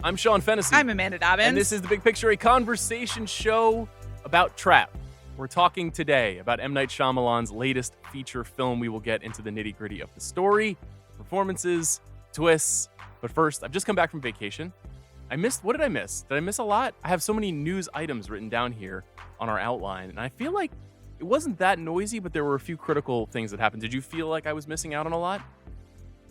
I'm Sean Fennessey. I'm Amanda Dobbins. And this is The Big Picture, a conversation show about Trap. We're talking today about M. Night Shyamalan's latest feature film. We will get into the nitty-gritty of the story, performances, twists. But first, I've just come back from vacation. What did I miss? Did I miss a lot? I have so many news items written down here on our outline, and I feel like it wasn't that noisy, but there were a few critical things that happened. Did you feel like I was missing out on a lot?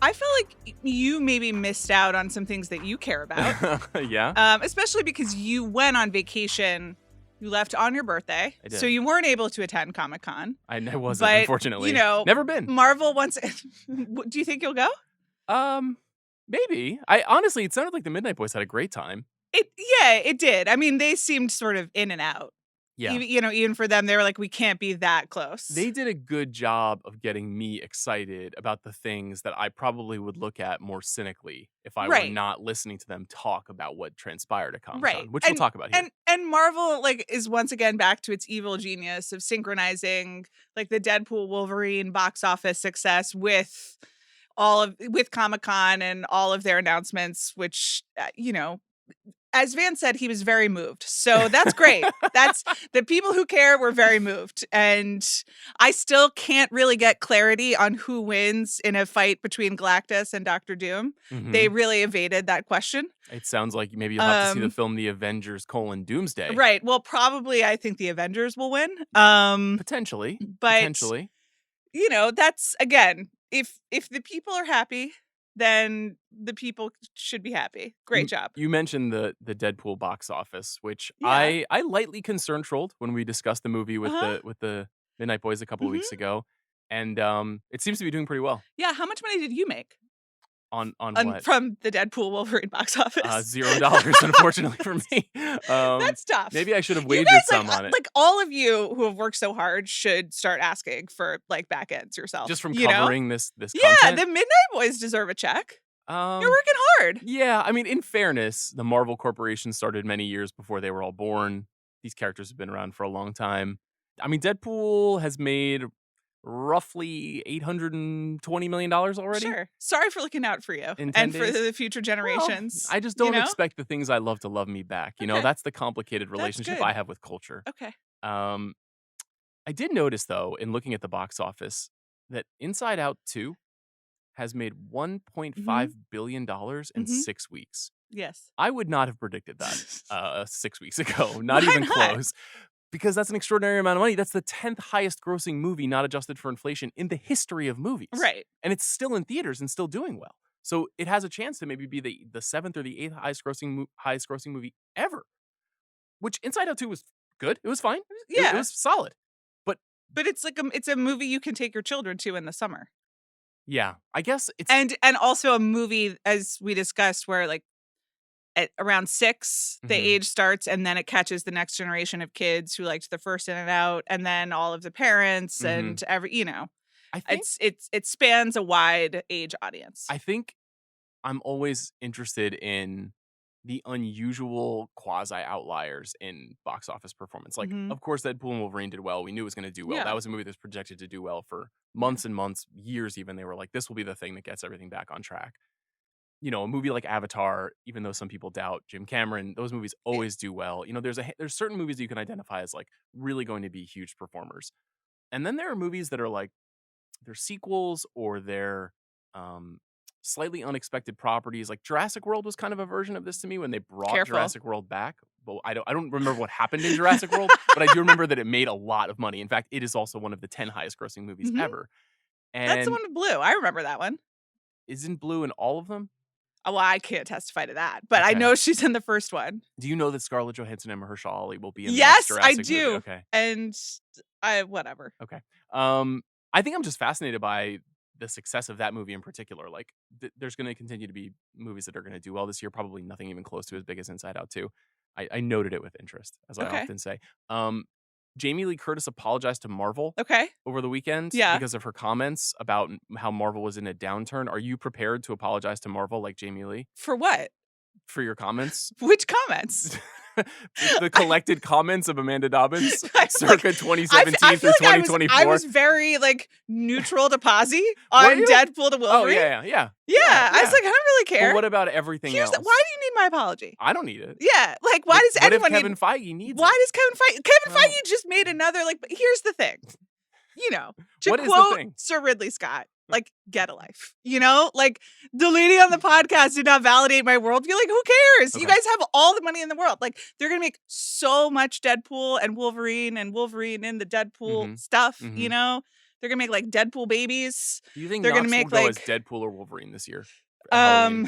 I feel like you maybe missed out on some things that you care about. Yeah? Especially because you went on vacation. You left on your birthday. I did. So you weren't able to attend Comic-Con. I wasn't, but, unfortunately. You know, never been. Marvel wants... Do you think you'll go? Maybe. Honestly, it sounded like the Midnight Boys had a great time. It did. I mean, they seemed sort of in and out. Yeah. Even for them, they were like, we can't be that close. They did a good job of getting me excited about the things that I probably would look at more cynically if I were not listening to them talk about what transpired at Comic-Con, which we'll talk about here. And Marvel is once again back to its evil genius of synchronizing the Deadpool Wolverine box office success with Comic-Con and all of their announcements, which as Van said, he was very moved. So that's great. That's the people who care were very moved. And I still can't really get clarity on who wins in a fight between Galactus and Doctor Doom. Mm-hmm. They really evaded that question. It sounds like maybe you'll have to see the film The Avengers: Doomsday. Right. Well, probably I think the Avengers will win. Potentially. That's, again, if the people are happy, then the people should be happy. Great job. You mentioned the Deadpool box office, which I lightly concern trolled when we discussed the movie with the Midnight Boys a couple of weeks ago, and it seems to be doing pretty well. Yeah, how much money did you make? On what? From the Deadpool Wolverine box office? $0, unfortunately for me. That's tough. Maybe I should have wagered some on it. All of you who have worked so hard should start asking for back ends yourself. Just from covering this content? Yeah, the Midnight Boys deserve a check. You're working hard. Yeah, I mean, in fairness, the Marvel Corporation started many years before they were all born. These characters have been around for a long time. I mean, Deadpool has made roughly $820 million already. Sure. Sorry for looking out for you and for the future generations. Well, I just don't expect the things I love to love me back. You know, that's the complicated relationship I have with culture. Okay. I did notice, though, in looking at the box office, that Inside Out 2 has made $1.5 billion in 6 weeks. Yes. I would not have predicted that 6 weeks ago. Not even close. Because that's an extraordinary amount of money. That's the 10th highest grossing movie not adjusted for inflation in the history of movies. Right. And it's still in theaters and still doing well. So it has a chance to maybe be the 7th or the 8th highest grossing movie ever. Which Inside Out 2 was good. It was fine. Yeah. It was solid. But it's it's a movie you can take your children to in the summer. Yeah. I guess it's... And also a movie, as we discussed, where at around 6, the age starts, and then it catches the next generation of kids who liked the first In and Out, and then all of the parents and I think it spans a wide age audience. I think I'm always interested in the unusual quasi outliers in box office performance. Of course, Deadpool and Wolverine did well. We knew it was going to do well. Yeah. That was a movie that was projected to do well for months and months, years even. They were like, this will be the thing that gets everything back on track. You know, a movie like Avatar, even though some people doubt Jim Cameron, those movies always do well. You know, there's certain movies that you can identify as really going to be huge performers. And then there are movies that are they're sequels or they're slightly unexpected properties. Like Jurassic World was kind of a version of this to me when they brought Jurassic World back. Well, I don't remember what happened in Jurassic World, but I do remember that it made a lot of money. In fact, it is also one of the 10 highest grossing movies ever. And that's the one with Blue. I remember that one. Isn't Blue in all of them? Oh, well, I can't testify to that, but I know she's in the first one. Do you know that Scarlett Johansson and Mahershala Ali will be in the next Jurassic movie? Yes, I do. Okay. And whatever. Okay. I think I'm just fascinated by the success of that movie in particular. There's going to continue to be movies that are going to do well this year. Probably nothing even close to as big as Inside Out 2. I noted it with interest, as I often say. Jamie Lee Curtis apologized to Marvel over the weekend because of her comments about how Marvel was in a downturn. Are you prepared to apologize to Marvel like Jamie Lee? For what? For your comments? Which comments? the collected comments of Amanda Dobbins circa 2017 I through feel like 2024. I was very like neutral to Posy on Deadpool to Wolverine. Oh yeah. I was like, I don't really care. But what about everything else? Why do you need my apology? I don't need it. Yeah, like why does anyone Kevin Feige needs Why it? does Kevin Feige just made another like? But here's the thing, to What is the quote thing? Sir Ridley Scott, like get a life. Like deleting on the podcast did not validate my worldview. Like who cares? Okay. You guys have all the money in the world. Like they're gonna make so much Deadpool and Wolverine in the Deadpool stuff. They're gonna make like Deadpool babies. Do you think they're Knox gonna make will go like as Deadpool or Wolverine this year? I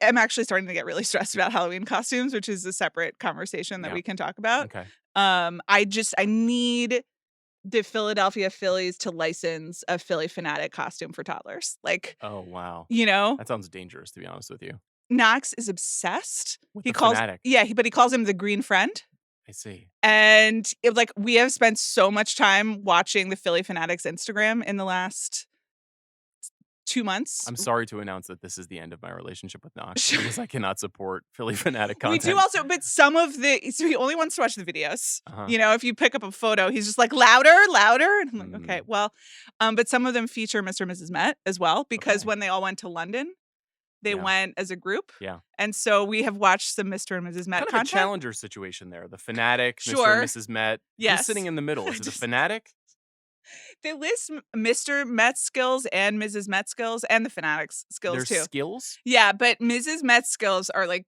am actually starting to get really stressed about Halloween costumes, which is a separate conversation that we can talk about. Okay. I need the Philadelphia Phillies to license a Philly Fanatic costume for toddlers. Like, oh wow, that sounds dangerous, to be honest with you. Knox is obsessed. With the Fanatic. But he calls him the Green Friend. I see. And we have spent so much time watching the Philly Fanatics Instagram in the last 2 months. I'm sorry to announce that this is the end of my relationship with Knox because I cannot support Philly Fanatic content. We do also, but so he only wants to watch the videos. If you pick up a photo, he's just like louder. And I'm like, okay, well, but some of them feature Mr. and Mrs. Met as well because when they all went to London, they went as a group. Yeah. And so we have watched some Mr. and Mrs. Met kind content. of a challenger situation there. The Fanatic, Mr. and Mrs. Met. Yes. Who's sitting in the middle? Is it the Fanatic? They list Mr. Met's skills and Mrs. Met's skills and the Fanatic's skills too. Their skills? Yeah, but Mrs. Met's skills are like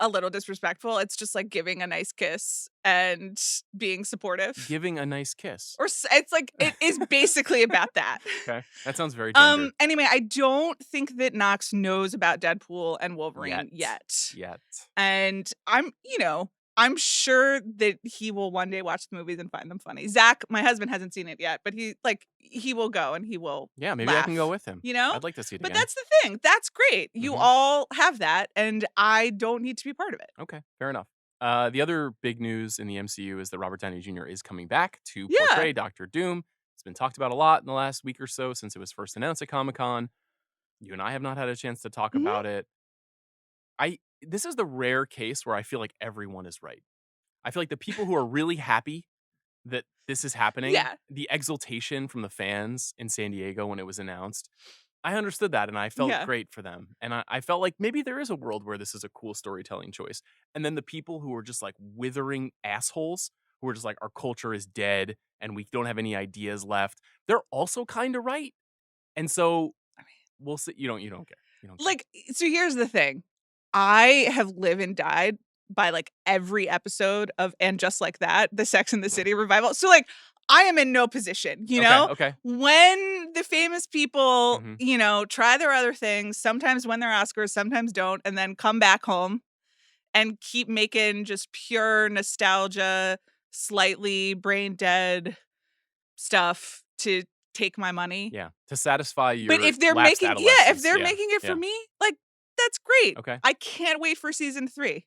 a little disrespectful. It's just like giving a nice kiss and being supportive. Giving a nice kiss. Or it's like it is basically about that. Okay, that sounds very gendered. Anyway, I don't think that Knox knows about Deadpool and Wolverine yet. And I'm sure that he will one day watch the movies and find them funny. Zach, my husband, hasn't seen it yet, but he will go and he will. Yeah, maybe laugh, I can go with him. I'd like to see it again. But that's the thing. That's great. You all have that, and I don't need to be part of it. Okay, fair enough. The other big news in the MCU is that Robert Downey Jr. is coming back to portray Dr. Doom. It's been talked about a lot in the last week or so since it was first announced at Comic-Con. You and I have not had a chance to talk about it. This is the rare case where I feel like everyone is right. I feel like the people who are really happy that this is happening, the exultation from the fans in San Diego when it was announced, I understood that and I felt great for them. And I felt like maybe there is a world where this is a cool storytelling choice. And then the people who are just like withering assholes, who are just like, our culture is dead and we don't have any ideas left, they're also kind of right. And so we'll see. You don't care. Like, so here's the thing. I have lived and died by like every episode of And Just Like That, the Sex and the City revival. So like I am in no position, Okay. When the famous people, try their other things, sometimes win their Oscars, sometimes don't, and then come back home and keep making just pure nostalgia, slightly brain dead stuff to take my money. Yeah. To satisfy your But if they're making it for me, like that's great. Okay. I can't wait for season 3,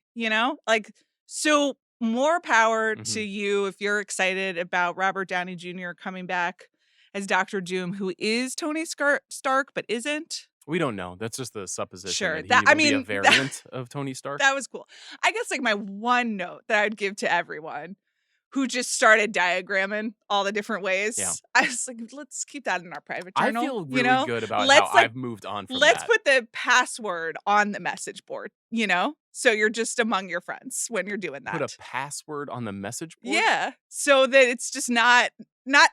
Like, so more power to you if you're excited about Robert Downey Jr. coming back as Dr. Doom, who is Tony Stark, but isn't. We don't know. That's just the supposition. Sure. That he will be a variant of Tony Stark. That was cool. I guess like my one note that I'd give to everyone who just started diagramming all the different ways. Yeah. I was like, let's keep that in our private journal. I feel really good about how I've moved on from let's that. Put the password on the message board, So you're just among your friends when you're doing that. Put a password on the message board? Yeah. So that it's just not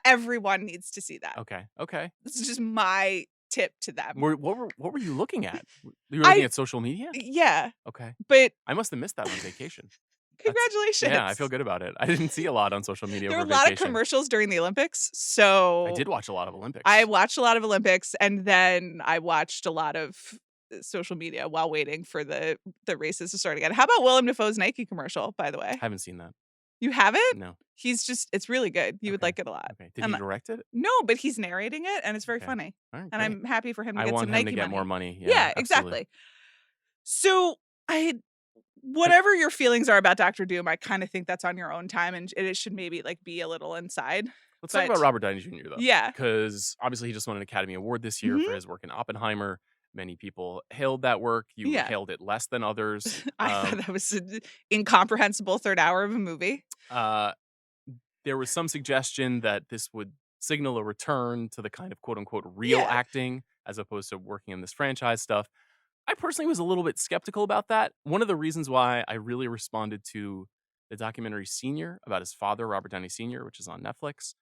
everyone needs to see that. Okay. This is just my tip to them. What were you looking at? You were looking at social media? Yeah. Okay. But I must have missed that on vacation. Congratulations. Yeah, I feel good about it. I didn't see a lot on social media There were over a lot of vacation. commercials during the Olympics, so... I did watch a lot of Olympics. I watched a lot of Olympics, and then I watched a lot of social media while waiting for the races to start again. How about Willem Dafoe's Nike commercial, by the way? I haven't seen that. You haven't? No. It's really good. You would like it a lot. Okay. Did he direct it? No, but he's narrating it, and it's very funny. All right, and I'm happy for him to get some I want Nike him to get money. more money. Yeah, exactly. So whatever your feelings are about Dr. Doom, I kind of think that's on your own time, and it should maybe like be a little inside. Let's talk about Robert Downey Jr. though. Yeah. Because obviously he just won an Academy Award this year for his work in Oppenheimer. Many people hailed that work. You Yeah. hailed it less than others. I thought that was an incomprehensible third hour of a movie. There was some suggestion that this would signal a return to the kind of quote unquote real Yeah. acting as opposed to working in this franchise stuff. I personally was a little bit skeptical about that. One of the reasons why I really responded to the documentary Senior about his father, Robert Downey Sr., which is on Netflix,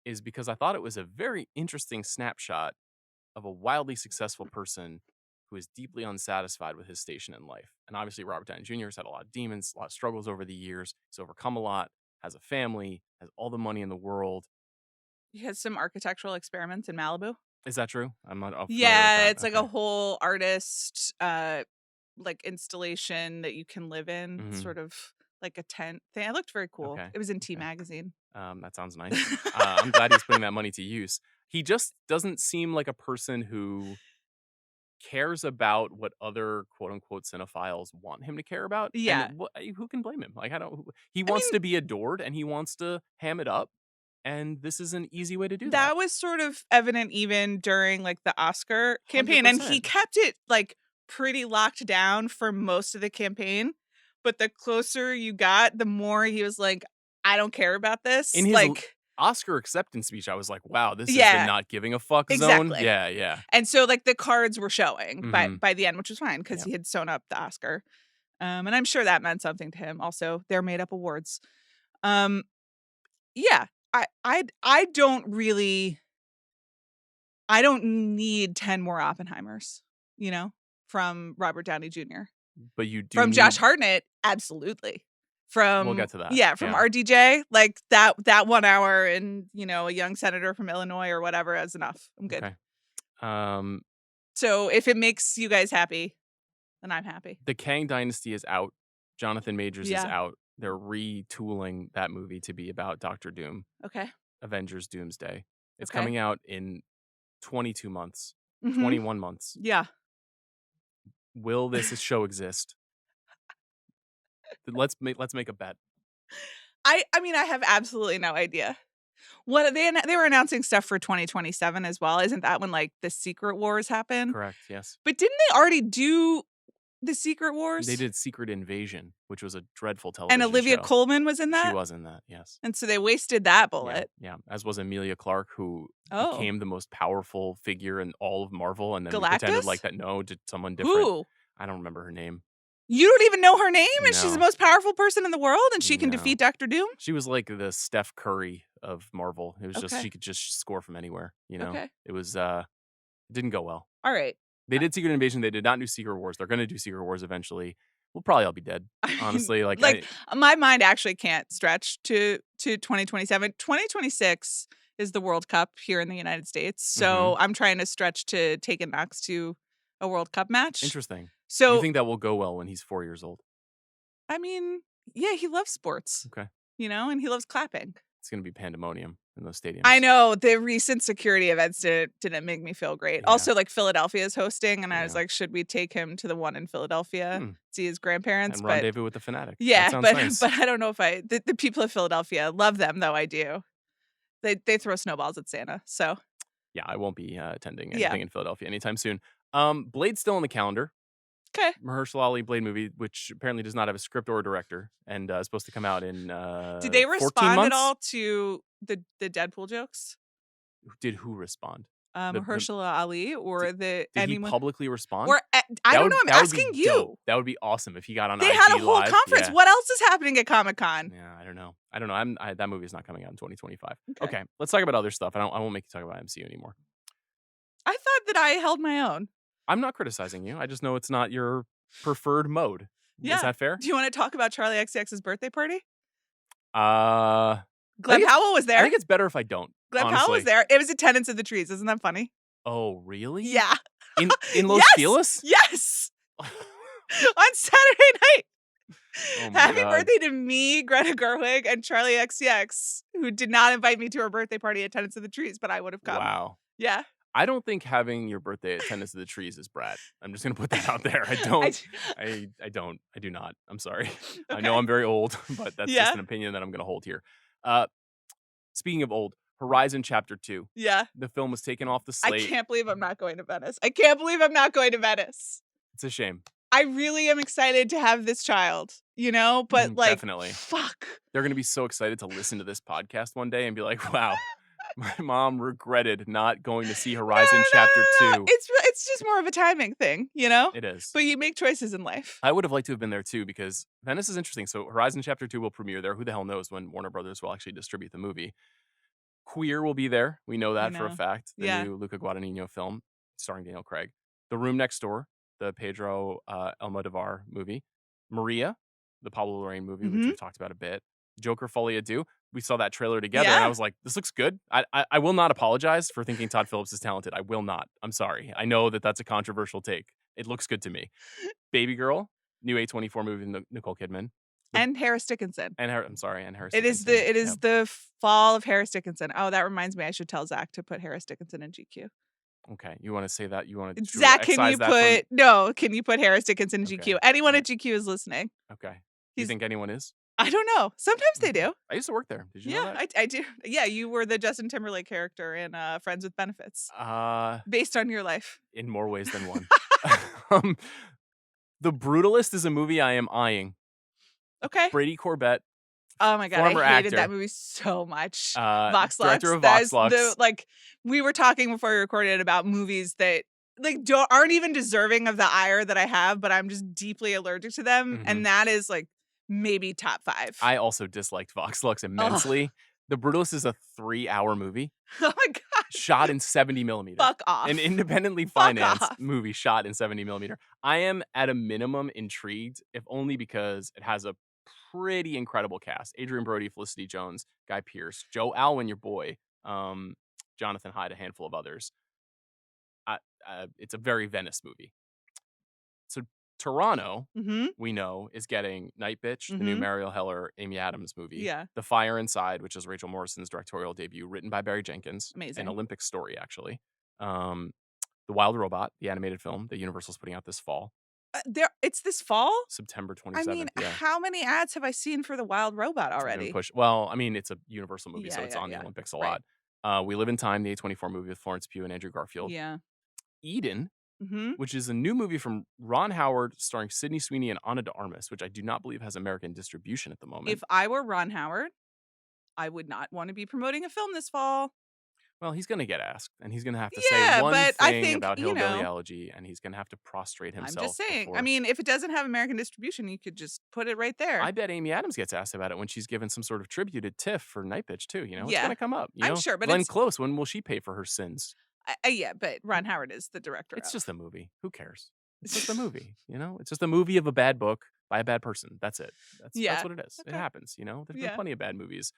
is because I thought it was a very interesting snapshot of a wildly successful person who is deeply unsatisfied with his station in life. And obviously, Robert Downey Jr. has had a lot of demons, a lot of struggles over the years. He's overcome a lot, has a family, has all the money in the world. He has some architectural experiments in Malibu. Is that true? I'm not familiar with Yeah, that. it's like a whole artist like installation that you can live in, sort of like a tent thing. It looked very cool. Okay. It was in T Magazine. That sounds nice. I'm glad he's putting that money to use. He just doesn't seem like a person who cares about what other quote unquote cinephiles want him to care about. Yeah. And who can blame him? Like, he wants to be adored and he wants to ham it up. And this is an easy way to do that. That was sort of evident even during like the Oscar campaign. 100%. And he kept it like pretty locked down for most of the campaign. But the closer you got, the more he was like, I don't care about this. In his like Oscar acceptance speech, I was like, wow, this is the not giving a fuck zone. Exactly. Yeah. And so like the cards were showing by the end, which was fine because he had sewn up the Oscar. And I'm sure that meant something to him. Also, they're made up awards. Yeah. I don't need 10 more Oppenheimers, from Robert Downey Jr. But you do from Josh Hartnett, absolutely. We'll get to that. Yeah, from RDJ, like that 1 hour and, a young senator from Illinois or whatever is enough. I'm good. Okay. So if it makes you guys happy, then I'm happy. The Kang Dynasty is out. Jonathan Majors is out. They're retooling that movie to be about Doctor Doom. Okay. Avengers Doomsday. It's coming out in 22 months, 21 21 months. Yeah. Will this show exist? Let's make a bet. I mean, I have absolutely no idea. What they were announcing stuff for 2027 as well. Isn't that when like the Secret Wars happen? Correct. Yes. But didn't they already do the Secret Wars? They did Secret Invasion, which was a dreadful television And Olivia show. Colman was in that? She was in that, yes. And so they wasted that bullet. Yeah. As was Emilia Clarke, who Oh. became the most powerful figure in all of Marvel, and then we Galactus? pretended like that. No, to someone different. Who? I don't remember her name. You don't even know her name, and she's No. the most powerful person in the world, and she can No. defeat Dr. Doom? She was like the Steph Curry of Marvel. It was just Okay. she could just score from anywhere. Okay. It was it didn't go well. All right. They did Secret Invasion. They did not do Secret Wars. They're going to do Secret Wars eventually. We'll probably all be dead. Honestly, my mind actually can't stretch to 2027. 2026 is the World Cup here in the United States, so I'm trying to stretch to take a Knox to a World Cup match. Interesting. So you think that will go well when he's 4 years old? I mean, yeah, he loves sports. Okay. And he loves clapping. It's going to be pandemonium in those stadiums. I know the recent security events didn't make me feel great. Yeah. Also, like Philadelphia is hosting, and I was like, should we take him to the one in Philadelphia, see his grandparents, and rendezvous with the fanatic? Yeah, but nice. but I don't know if the people of Philadelphia love them though. I do. They throw snowballs at Santa, so yeah, I won't be attending anything in Philadelphia anytime soon. Blade's still on the calendar. Okay. Mahershala Ali Blade movie, which apparently does not have a script or a director, and is supposed to come out in Did they 14 respond months? at all to the Deadpool jokes? Did who respond? Mahershala Ali or Did anyone? he publicly respond? Or I don't know. I'm asking you. Dope. That would be awesome if he got on. They IG had a whole Live. conference. Yeah. What else is happening at Comic-Con? Yeah, I don't know. That movie is not coming out in 2025. Okay, let's talk about other stuff. I won't make you talk about MCU anymore. I thought that I held my own. I'm not criticizing you. I just know it's not your preferred mode. Yeah. Is that fair? Do you want to talk about Charlie XCX's birthday party? Glenn Powell was there. I think it's better if I don't. Glenn honestly. Powell was there. It was Attendance of the Trees. Isn't that funny? Oh, really? Yeah. In Los Feliz? Yes. On Saturday night. Oh my Happy God. birthday to me, Greta Gerwig, and Charlie XCX, who did not invite me to her birthday party at Attendance of the Trees, but I would have come. Wow. Yeah. I don't think having your birthday at Attendance of the Trees is Brad. I'm just gonna put that out there. I don't. I do not. I'm sorry. I know I'm very old, but that's just an opinion that I'm gonna hold here. Speaking of old, Horizon Chapter 2. Yeah. The film was taken off the I slate. can't believe I'm not going to Venice. I can't believe I'm not going to Venice. It's a shame. I really am excited to have this child, you know, but like, definitely. fuck. They're going to be so excited to listen to this podcast one day and be like, wow, my mom regretted not going to see Horizon Chapter 2. It's just more of a timing thing, you know? It is. But you make choices in life. I would have liked to have been there too, because Venice is interesting. So Horizon Chapter 2 will premiere there. Who the hell knows when Warner Brothers will actually distribute the movie. Queer will be there. We know that for a fact. The new Luca Guadagnino film starring Daniel Craig. The Room Next Door, the Pedro Almodovar movie. Maria, the Pablo Larraín movie, which we've talked about a bit. Joker Folie à Deux. We saw that trailer together, and I was like, this looks good. I will not apologize for thinking Todd Phillips is talented. I will not. I'm sorry. I know that that's a controversial take. It looks good to me. Baby Girl, new A24 movie with Nicole Kidman. And Harris Dickinson. And Harris Dickinson. It is the fall of Harris Dickinson. Oh, that reminds me. I should tell Zach to put Harris Dickinson in GQ. Okay, you want to say that? You want to Zach? Can you put Harris Dickinson in GQ? Anyone at GQ is listening. Okay. You think anyone is? I don't know. Sometimes they do. I used to work there. Did you know that? I do. Yeah, you were the Justin Timberlake character in Friends with Benefits. Based on your life. In more ways than one. The Brutalist is a movie I am eyeing. Okay. Brady Corbett. Oh my god, I hated actor. that movie so much. Vox Lux. Director of Vox Lux. We were talking before we recorded about movies that aren't even deserving of the ire that I have, but I'm just deeply allergic to them, and that is like maybe top 5. I also disliked Vox Lux immensely. The Brutalist is a 3-hour movie. Oh my god. Shot in 70 millimeter. Fuck off. An independently financed movie shot in 70 millimeter. I am at a minimum intrigued, if only because it has a pretty incredible cast. Adrian Brody, Felicity Jones, Guy Pearce, Joe Alwyn, your boy, Jonathan Hyde, a handful of others. It's a very Venice movie. So Toronto, we know, is getting Night Bitch, the new Mariel Heller, Amy Adams movie. Yeah. The Fire Inside, which is Rachel Morrison's directorial debut, written by Barry Jenkins. Amazing. An Olympic story, actually. The Wild Robot, the animated film that Universal's putting out this fall. It's this fall? September 27th. I mean, how many ads have I seen for the Wild Robot already? Well, I mean, it's a Universal movie, so it's on the Olympics a lot. We Live in Time, the A24 movie with Florence Pugh and Andrew Garfield. Yeah. Eden, which is a new movie from Ron Howard starring Sydney Sweeney and Ana de Armas, which I do not believe has American distribution at the moment. If I were Ron Howard, I would not want to be promoting a film this fall. Well, he's going to get asked, and he's going to have to say one thing about Hillbilly Elegy, and he's going to have to prostrate himself. I'm just saying. I mean, if it doesn't have American distribution, you could just put it right there. I bet Amy Adams gets asked about it when she's given some sort of tribute at TIFF for Night Bitch, too. You know, it's going to come up. I'm sure, but Glenn Close, when will she pay for her sins? Yeah, but Ron Howard is the director. It's just a movie. Who cares? It's just a movie. You know, it's just a movie of a bad book by a bad person. That's it. That's what it is. Okay. It happens. You know, there's been plenty of bad movies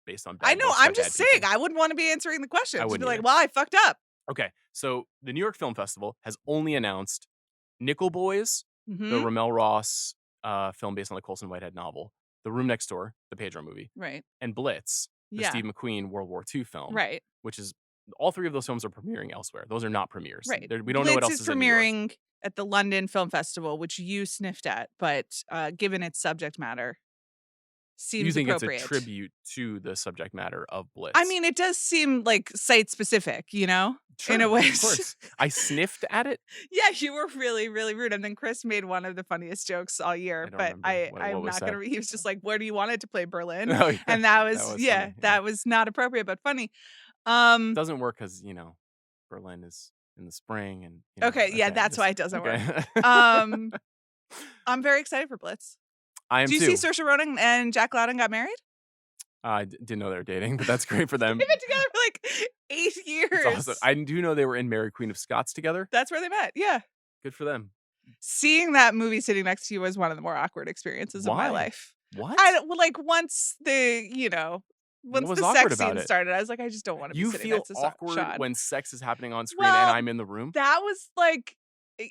based on bad I know. books I'm just saying. People. I wouldn't want to be answering the questions. I would be like, well, I fucked up. Okay, so the New York Film Festival has only announced Nickel Boys, the Ramel Ross film based on the Colson Whitehead novel, The Room Next Door, the Pedro movie, right, and Blitz, the Steve McQueen World War II film, right, which is all 3 of those films are premiering elsewhere. Those are not premieres. Right. We don't know what else is premiering at the London Film Festival, which you sniffed at, but given its subject matter, seems you think appropriate. It's a tribute to the subject matter of Blitz? I mean, it does seem like site specific, you know, sure, in a way. Of course, I sniffed at it. Yeah, you were really, really rude, and then Chris made one of the funniest jokes all year. But I'm not gonna. He was just like, "Where do you want it to play, Berlin?" Oh, yeah. And that was that was not appropriate, but funny. Doesn't work because Berlin is in the spring, and that's why it doesn't work. I'm very excited for Blitz. I am too. Do you see Saoirse Ronan and Jack Lowden got married? I didn't know they were dating, but that's great for them. They've been together for like 8 years. That's awesome. I do know they were in Mary Queen of Scots together. That's where they met. Yeah. Good for them. Seeing that movie sitting next to you was one of the more awkward experiences of my life. What? Once the sex scene started, I was like, I just don't want to be sitting next to Sean. You feel awkward when sex is happening on screen and I'm in the room? That was like,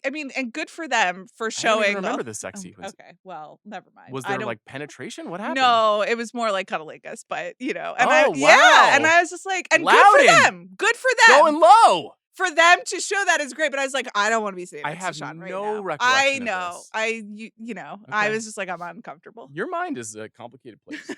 I mean, and good for them for showing. I don't even remember the sex sequence. Okay, well, never mind. Was there like penetration? What happened? No, it was more like cunnilingus, but and wow. And I was just like, and Loudon. good for them. Good for them. Going low. For them to show that is great, but I was like, I don't want to be sitting next to Sean right now. I have no recollection of this. I was just like, I'm uncomfortable. Your mind is a complicated place.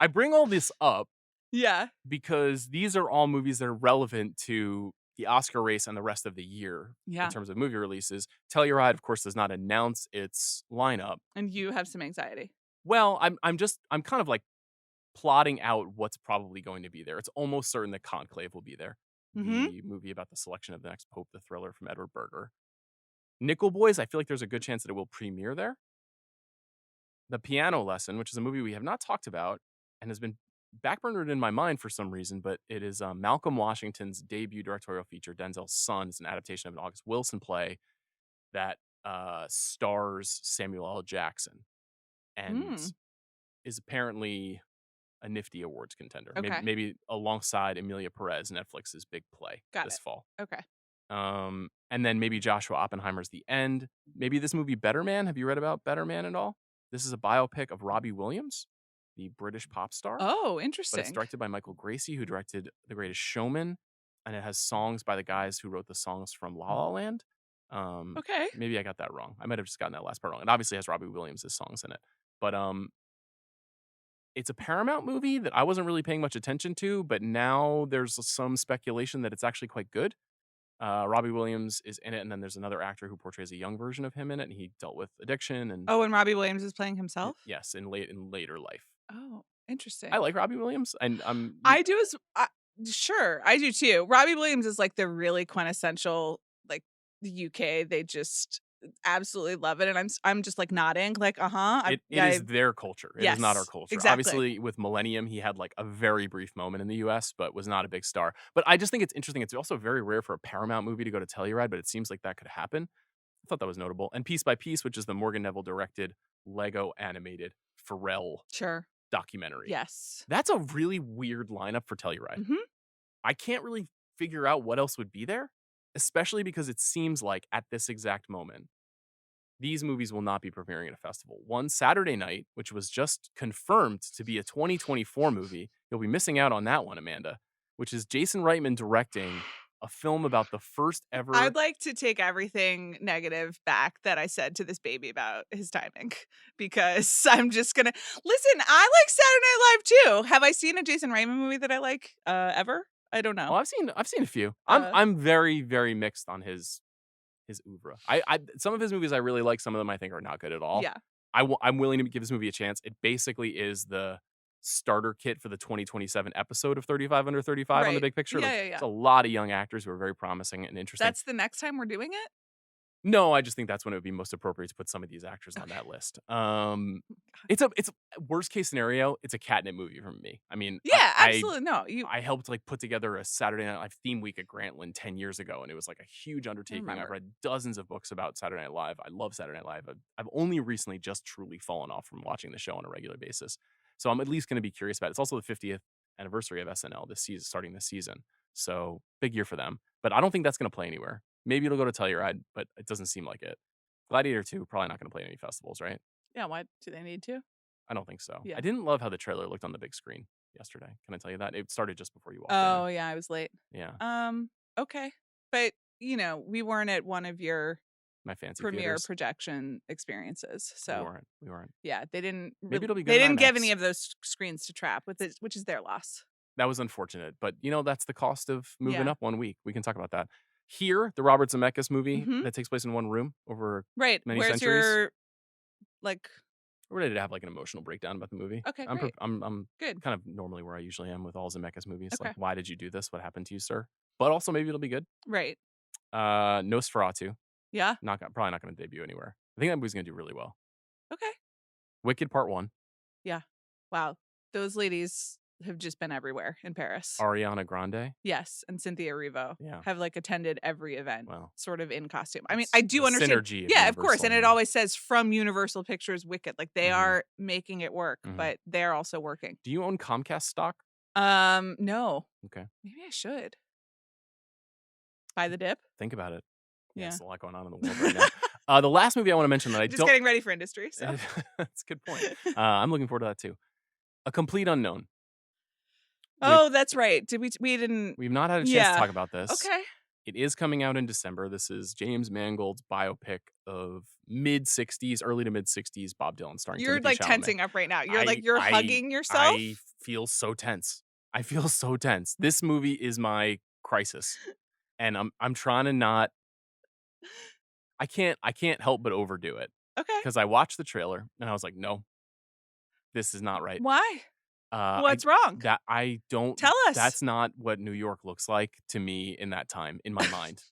I bring all this up Yeah. because these are all movies that are relevant to the Oscar race and the rest of the year in Yeah. terms of movie releases. Telluride, of course, does not announce its lineup. And you have some anxiety. Well, I'm kind of like plotting out what's probably going to be there. It's almost certain that Conclave will be there. Mm-hmm. The movie about the selection of the next Pope, the thriller from Edward Berger. Nickel Boys, I feel like there's a good chance that it will premiere there. The Piano Lesson, which is a movie we have not talked about and has been backburnered in my mind for some reason, but it is Malcolm Washington's debut directorial feature, Denzel's Son. It's an adaptation of an August Wilson play that stars Samuel L. Jackson and is apparently a nifty awards contender. Okay. Maybe alongside Emilia Perez, Netflix's big play this fall. Okay. And then maybe Joshua Oppenheimer's The End. Maybe this movie Better Man. Have you read about Better Man at all? This is a biopic of Robbie Williams, the British pop star. Oh, interesting. But it's directed by Michael Gracie, who directed The Greatest Showman. And it has songs by the guys who wrote the songs from La La Land. Okay. Maybe I got that wrong. I might have just gotten that last part wrong. It obviously has Robbie Williams' songs in it. But it's a Paramount movie that I wasn't really paying much attention to, but now there's some speculation that it's actually quite good. Robbie Williams is in it, and then there's another actor who portrays a young version of him in it, and he dealt with addiction. And and Robbie Williams is playing himself? Yes, in later life. Oh, interesting. I like Robbie Williams, and I do sure, I do too. Robbie Williams is like the really quintessential, like the UK. They just absolutely love it, and I'm just like nodding, like It is their culture. It is not our culture. Exactly. Obviously, with Millennium, he had like a very brief moment in the U.S., but was not a big star. But I just think it's interesting. It's also very rare for a Paramount movie to go to Telluride, but it seems like that could happen. I thought that was notable. And Piece by Piece, which is the Morgan Neville directed Lego animated Pharrell documentary. Yes, that's a really weird lineup for Telluride. Mm-hmm. I can't really figure out what else would be there, especially because it seems like at this exact moment, these movies will not be premiering at a festival. One Saturday Night, which was just confirmed to be a 2024 movie. You'll be missing out on that one, Amanda, which is Jason Reitman directing a film about the first ever... I'd like to take everything negative back that I said to this baby about his timing, because I'm just gonna... Listen, I like Saturday Night Live too. Have I seen a Jason Reitman movie that I like ever? I don't know. Oh, I've seen a few. I'm very, very mixed on his oeuvre. I some of his movies I really like. Some of them I think are not good at all. Yeah. I'm willing to give this movie a chance. It basically is the starter kit for the 2027 episode of 35 Under 35 on the big picture. Yeah. It's a lot of young actors who are very promising and interesting. That's the next time we're doing it? No, I just think that's when it would be most appropriate to put some of these actors on that list. It's a worst case scenario. It's a catnip movie for me. I mean, absolutely. I helped like put together a Saturday Night Live theme week at Grantland 10 years ago, and it was like a huge undertaking. I've read dozens of books about Saturday Night Live. I love Saturday Night Live. I've only recently just truly fallen off from watching the show on a regular basis, so I'm at least going to be curious about it. It's also the 50th anniversary of SNL this season, starting this season, so big year for them. But I don't think that's going to play anywhere. Maybe it'll go to Telluride, but it doesn't seem like it. Gladiator 2, probably not going to play any festivals, right? Yeah, why do they need to? I don't think so. Yeah. I didn't love how the trailer looked on the big screen yesterday. Can I tell you that? It started just before you walked in. Oh, yeah, I was late. Yeah. Okay. But, we weren't at one of your my fancy premiere theaters. Projection experiences. So we weren't. Yeah, they didn't. Maybe it'll be good. They didn't give any of those screens to Trap, which is their loss. That was unfortunate, but that's the cost of moving up 1 week. We can talk about that. Here, the Robert Zemeckis movie that takes place in one room over many centuries. Your we're ready to have like an emotional breakdown about the movie. Okay, I'm good. Kind of normally where I usually am with all Zemeckis movies. Okay. Like, why did you do this? What happened to you, sir? But also maybe it'll be good. Right. Nosferatu. Yeah. Probably not going to debut anywhere. I think that movie's going to do really well. Okay. Wicked Part 1. Yeah. Wow. Those ladies have just been everywhere in Paris. Ariana Grande. Yes, and Cynthia Erivo have like attended every event, sort of in costume. I mean, I do understand. Synergy. Yeah, of course. And it always says from Universal Pictures Wicked. Like they are making it work, but they're also working. Do you own Comcast stock? No. Okay. Maybe I should. Buy the dip? Think about it. Yeah. There's a lot going on in the world right now. The last movie I want to mention that I just getting ready for industry. So. That's a good point. I'm looking forward to that too. A Complete Unknown. Oh, that's right. Did we didn't. We've not had a chance to talk about this. Okay. It is coming out in December. This is James Mangold's biopic of mid-60s, early to mid-60s Bob Dylan, starring You're Timothy like Chalamet. tensing up right now. You're I like you're I hugging yourself. I feel so tense. I feel so tense. This movie is my crisis, and I'm trying to not. I can't help but overdo it Okay. because I watched the trailer and I was like, no, this is not right. Why? I What's wrong? that I don't. Tell us. That's not what New York looks like to me in that time in my mind,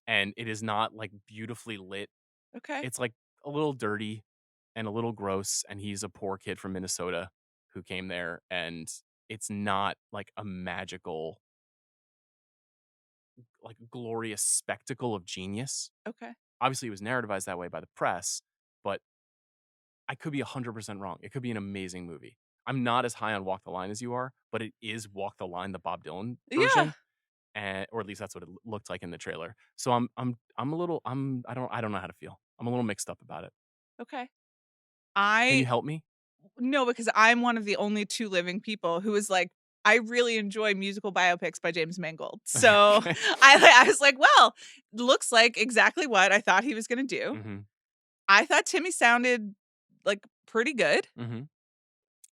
and it is not like beautifully lit. Okay. It's like a little dirty and a little gross, and he's a poor kid from Minnesota who came there, and it's not like a magical, like glorious spectacle of genius. Okay. Obviously, it was narrativized that way by the press, but I could be 100% wrong. It could be an amazing movie. I'm not as high on Walk the Line as you are, but it is Walk the Line, the Bob Dylan Yeah. version, and or at least that's what it looked like in the trailer. So I'm a little I don't know how to feel. I'm a little mixed up about it. Okay. Can you help me? No, because I'm one of the only 2 living people who is like, I really enjoy musical biopics by James Mangold. So Okay. I was like, well, looks like exactly what I thought he was gonna do. Mm-hmm. I thought Timmy sounded like pretty good. Mm-hmm.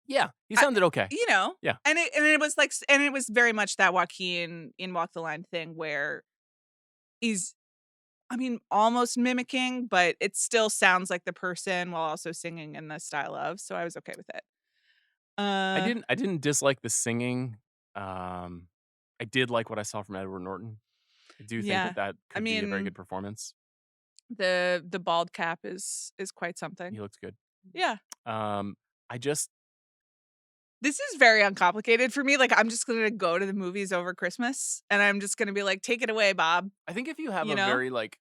Yeah, he sounded okay. You know? Yeah. And it was like and it was very much that Joaquin in Walk the Line thing where he's I mean, almost mimicking, but it still sounds like the person while also singing in the style of, so I was okay with it. I didn't dislike the singing. I did like what I saw from Edward Norton. I do think Yeah. that I could be a very mean, good performance. the bald cap is quite He something. looks good. Yeah. I just This is very uncomplicated for me. Like, I'm just gonna go to the movies over Christmas, and I'm just gonna be like, "Take it away, Bob." I think if you have You a know? very like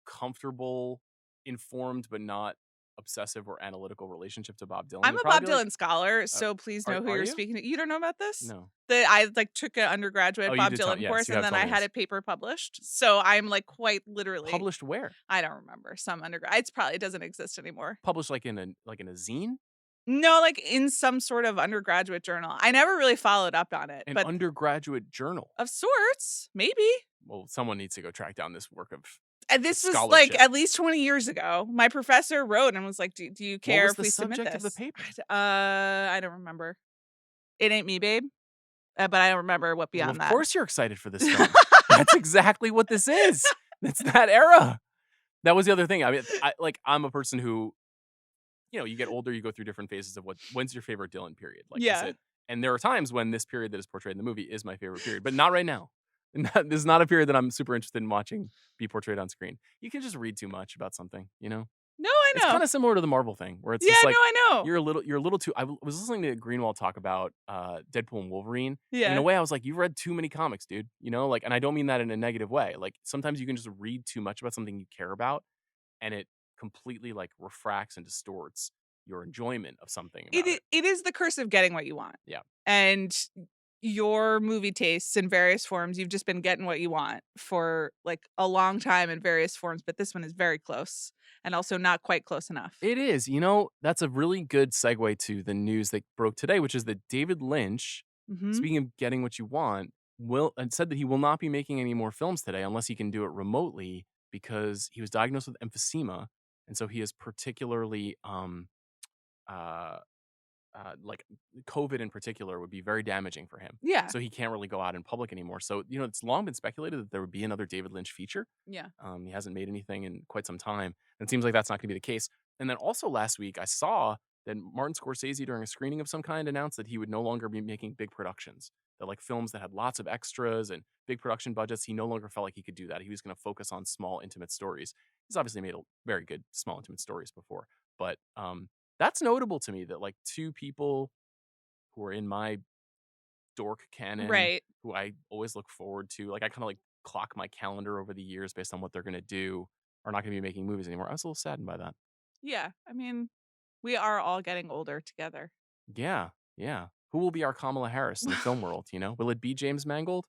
comfortable, informed but not obsessive or analytical relationship to Bob Dylan, I'm you'll a Bob probably be like, Dylan scholar, so please know who are you're you? speaking to. You don't know about this? No. That I like took an undergraduate Oh, you Bob did tell Dylan yes, course, you and have then told I me had this. it paper published. So I'm like quite literally. Published where? I don't remember some undergrad. It's probably doesn't exist anymore. Published like in a zine? No, like in some sort of undergraduate journal. I never really followed up on it, An but undergraduate journal. of sorts, maybe. Well, someone needs to go track down this work of And this was like scholarship. at least 20 years ago. My professor wrote and was like, "Do you What care was if the we submit subject of the this?" paper? I don't remember. It ain't me, babe. But I don't remember what Well, beyond of that. course you're excited for this film. That's exactly what this is. It's that era. That was the other thing. I mean, I'm a person who, you get older, you go through different phases of when's your favorite Dylan period? Like, is Yeah. it? And there are times when this period that is portrayed in the movie is my favorite period, but not right now. This is not a period that I'm super interested in watching be portrayed on screen. You can just read too much about something, No, I It's know. kind of similar to the Marvel thing, where it's Yeah, just no, like I know. you're a little too. Was listening to Greenwald talk about Deadpool and Wolverine. And in Yeah. a way, I was like, you've read too many comics, dude. And I don't mean that in a negative way. Like sometimes you can just read too much about something you care about, and it completely like refracts and distorts your enjoyment of something about it. It is the curse of getting what you want. Yeah. And your movie tastes in various forms, you've just been getting what you want for like a long time in various forms, but this one is very close and also not quite close enough. It is. That's a really good segue to the news that broke today, which is that David Lynch, Mhm. speaking of getting what you want, said that he will not be making any more films today unless he can do it remotely because he was diagnosed with emphysema, and so he is particularly like COVID in particular would be very damaging for him. Yeah. So he can't really go out in public anymore. So it's long been speculated that there would be another David Lynch feature. Yeah. He hasn't made anything in quite some time, and it seems like that's not going to be the case. And then also last week, I saw that Martin Scorsese, during a screening of some kind, announced that he would no longer be making big productions. That like films that had lots of extras and big production budgets, he no longer felt like he could do that. He was going to focus on small, intimate stories. He's obviously made very good small, intimate stories before, but that's notable to me that like two people who are in my dork canon, Right. who I always look forward to, like I kind of like clock my calendar over the years based on what they're going to do, are not going to be making movies anymore. I was a little saddened by that. Yeah. I mean, we are all getting older together. Yeah. Yeah. Who will be our Kamala Harris in the film world? Will it be James Mangold?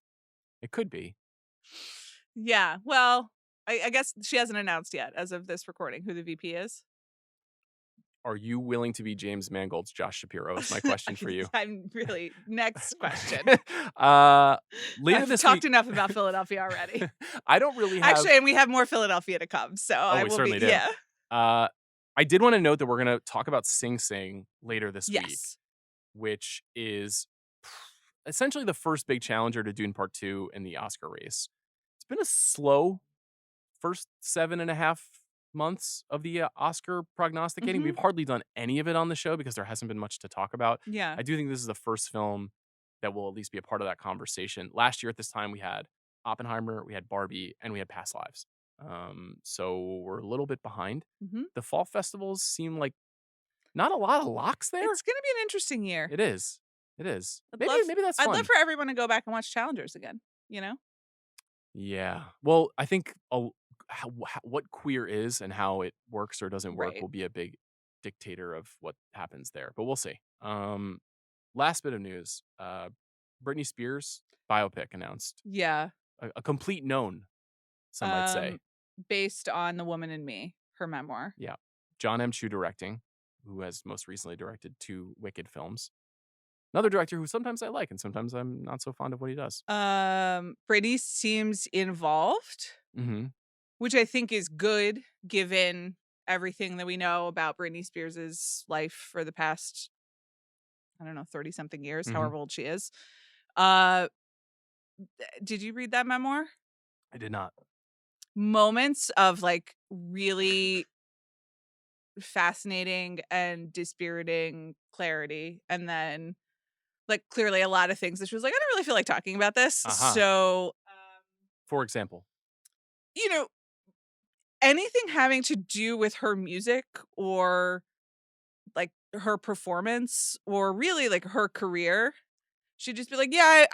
It could be. Yeah. Well, I guess she hasn't announced yet as of this recording who the VP is. Are you willing to be James Mangold's Josh Shapiro? Is my question for you. I'm really next question. Later I've this talked week, enough about Philadelphia already. I don't really have. Actually, and we have more Philadelphia to come. So I we will certainly be do. yeah. I did want to note that we're going to talk about Sing Sing later this week, Yes. which is essentially the first big challenger to Dune Part 2 in the Oscar race. It's been a slow first 7.5 months of the Oscar prognosticating. We've hardly done any of it on the show because there hasn't been much to talk about. Yeah. I do think this is the first film that will at least be a part of that conversation. Last year at this time, we had Oppenheimer, we had Barbie, and we had Past Lives. So we're a little bit behind. The fall festivals seem like not a lot of locks there. It's going to be an interesting year. It is. It is. Maybe that's I'd fun. love for everyone to go back and watch Challengers again, you know? Yeah. Well, I think what queer is and how it works or doesn't work Right. will be a big dictator of what happens there. But we'll see. Last bit of news. Britney Spears biopic announced. Yeah. A complete known, some might say. Based on The Woman in Me, her memoir. Yeah. John M. Chu directing, who has most recently directed 2 Wicked films. Another director who sometimes I like and sometimes I'm not so fond of what he does. Britney seems involved, which I think is good given everything that we know about Britney Spears' life for the past, 30-something years, however old she is. Did you read that memoir? I did not. Moments of like really fascinating and dispiriting clarity, and then like clearly a lot of things that she was like, I don't really feel like talking about this. So for example, anything having to do with her music or like her performance or really like her career, she'd just be like, yeah,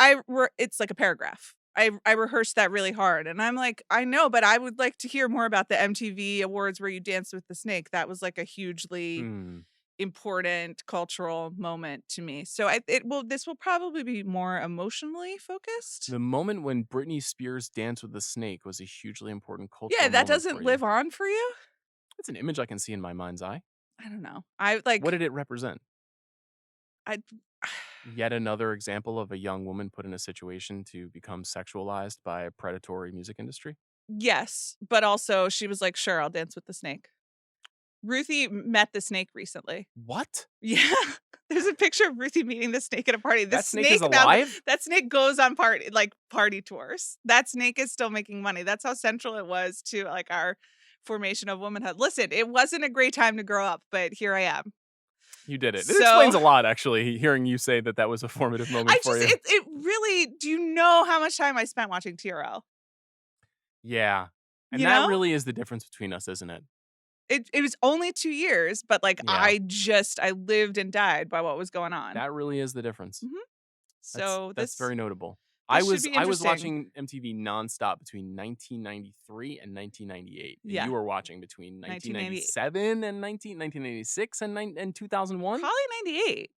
it's like a paragraph. I rehearsed that really hard. And I'm like, I know, but I would like to hear more about the MTV Awards where you danced with the snake. That was like a hugely important cultural moment to me. So this will probably be more emotionally focused. The moment when Britney Spears danced with the snake was a hugely important cultural Yeah, that moment doesn't for live you. on for you? It's an image I can see in my mind's eye. I don't know. What did it represent? Yet another example of a young woman put in a situation to become sexualized by a predatory music industry? Yes, but also she was like, sure, I'll dance with the snake. Ruthie met the snake recently. What? Yeah. There's a picture of Ruthie meeting the snake at a party. That snake is alive? That snake goes on party tours. That snake is still making money. That's how central it was to like our formation of womanhood. Listen, it wasn't a great time to grow up, but here I am. You did it. It explains a lot, actually, hearing you say that was a formative moment for you. It really, do you know how much time I spent watching TRL? Yeah. And that really is the difference between us, isn't it? It was only 2 years, but like I lived and died by what was going on. That really is the difference. So that's very notable. I was watching MTV nonstop between 1993 and 1998. And you were watching between 1997 and 1996 and 2001? Probably 98.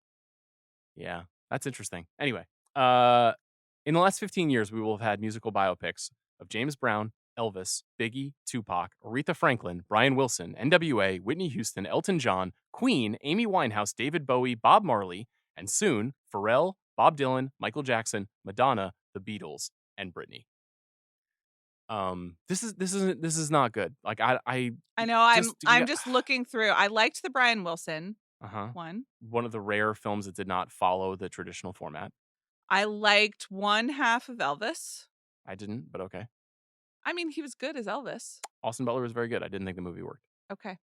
Yeah, that's interesting. Anyway, in the last 15 years, we will have had musical biopics of James Brown, Elvis, Biggie, Tupac, Aretha Franklin, Brian Wilson, NWA, Whitney Houston, Elton John, Queen, Amy Winehouse, David Bowie, Bob Marley, and soon Pharrell, Bob Dylan, Michael Jackson, Madonna, the Beatles, and Britney. This is not good. Like I know I'm just looking through. I liked the Brian Wilson one. One of the rare films that did not follow the traditional format. I liked one half of Elvis. I didn't, but okay. I mean, he was good as Elvis. Austin Butler was very good. I didn't think the movie worked. Okay.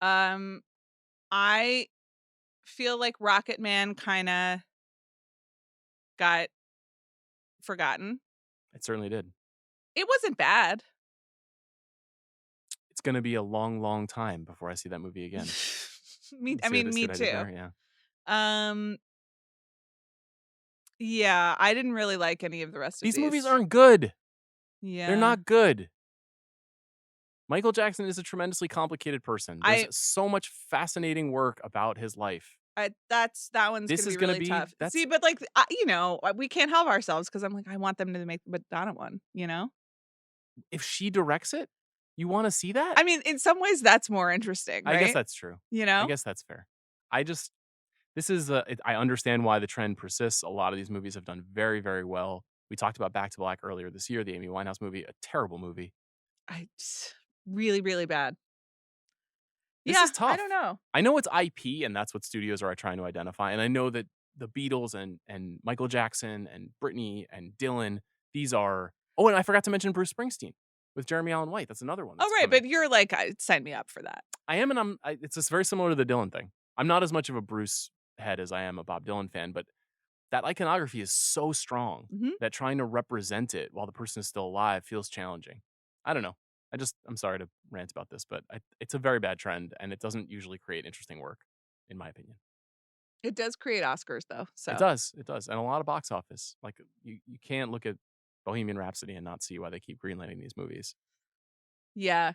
I feel like Rocket Man kind of got forgotten. It certainly did. It wasn't bad. It's going to be a long, long time before I see that movie again. me too. Yeah. Yeah, I didn't really like any of the rest of these. These movies aren't good. Yeah. They're not good. Michael Jackson is a tremendously complicated person. There's so much fascinating work about his life. That one's going to be really tough. See, but like, we can't help ourselves because I'm like, I want them to make the Madonna one, If she directs it? You want to see that? I mean, in some ways, that's more interesting, right? I guess that's true. You I know? guess that's fair. This is, I understand why the trend persists. A lot of these movies have done very, very well. We talked about Back to Black earlier this year, the Amy Winehouse movie, a terrible movie. Really, really bad. This Yeah, is tough. I don't know. I know it's IP, and that's what studios are trying to identify. And I know that the Beatles and Michael Jackson and Britney and Dylan, these are. Oh, and I forgot to mention Bruce Springsteen with Jeremy Allen White. That's another one. Oh, right, but you're like, sign me up for that. I am, and it's just very similar to the Dylan thing. I'm not as much of a Bruce head as I am a Bob Dylan fan, but that iconography is so strong that trying to represent it while the person is still alive feels challenging. I don't know. I'm sorry to rant about this, but it's a very bad trend, and it doesn't usually create interesting work, in my opinion. It does create Oscars, though. So It does, and a lot of box office. Like you can't look at Bohemian Rhapsody and not see why they keep greenlighting these movies. Yeah,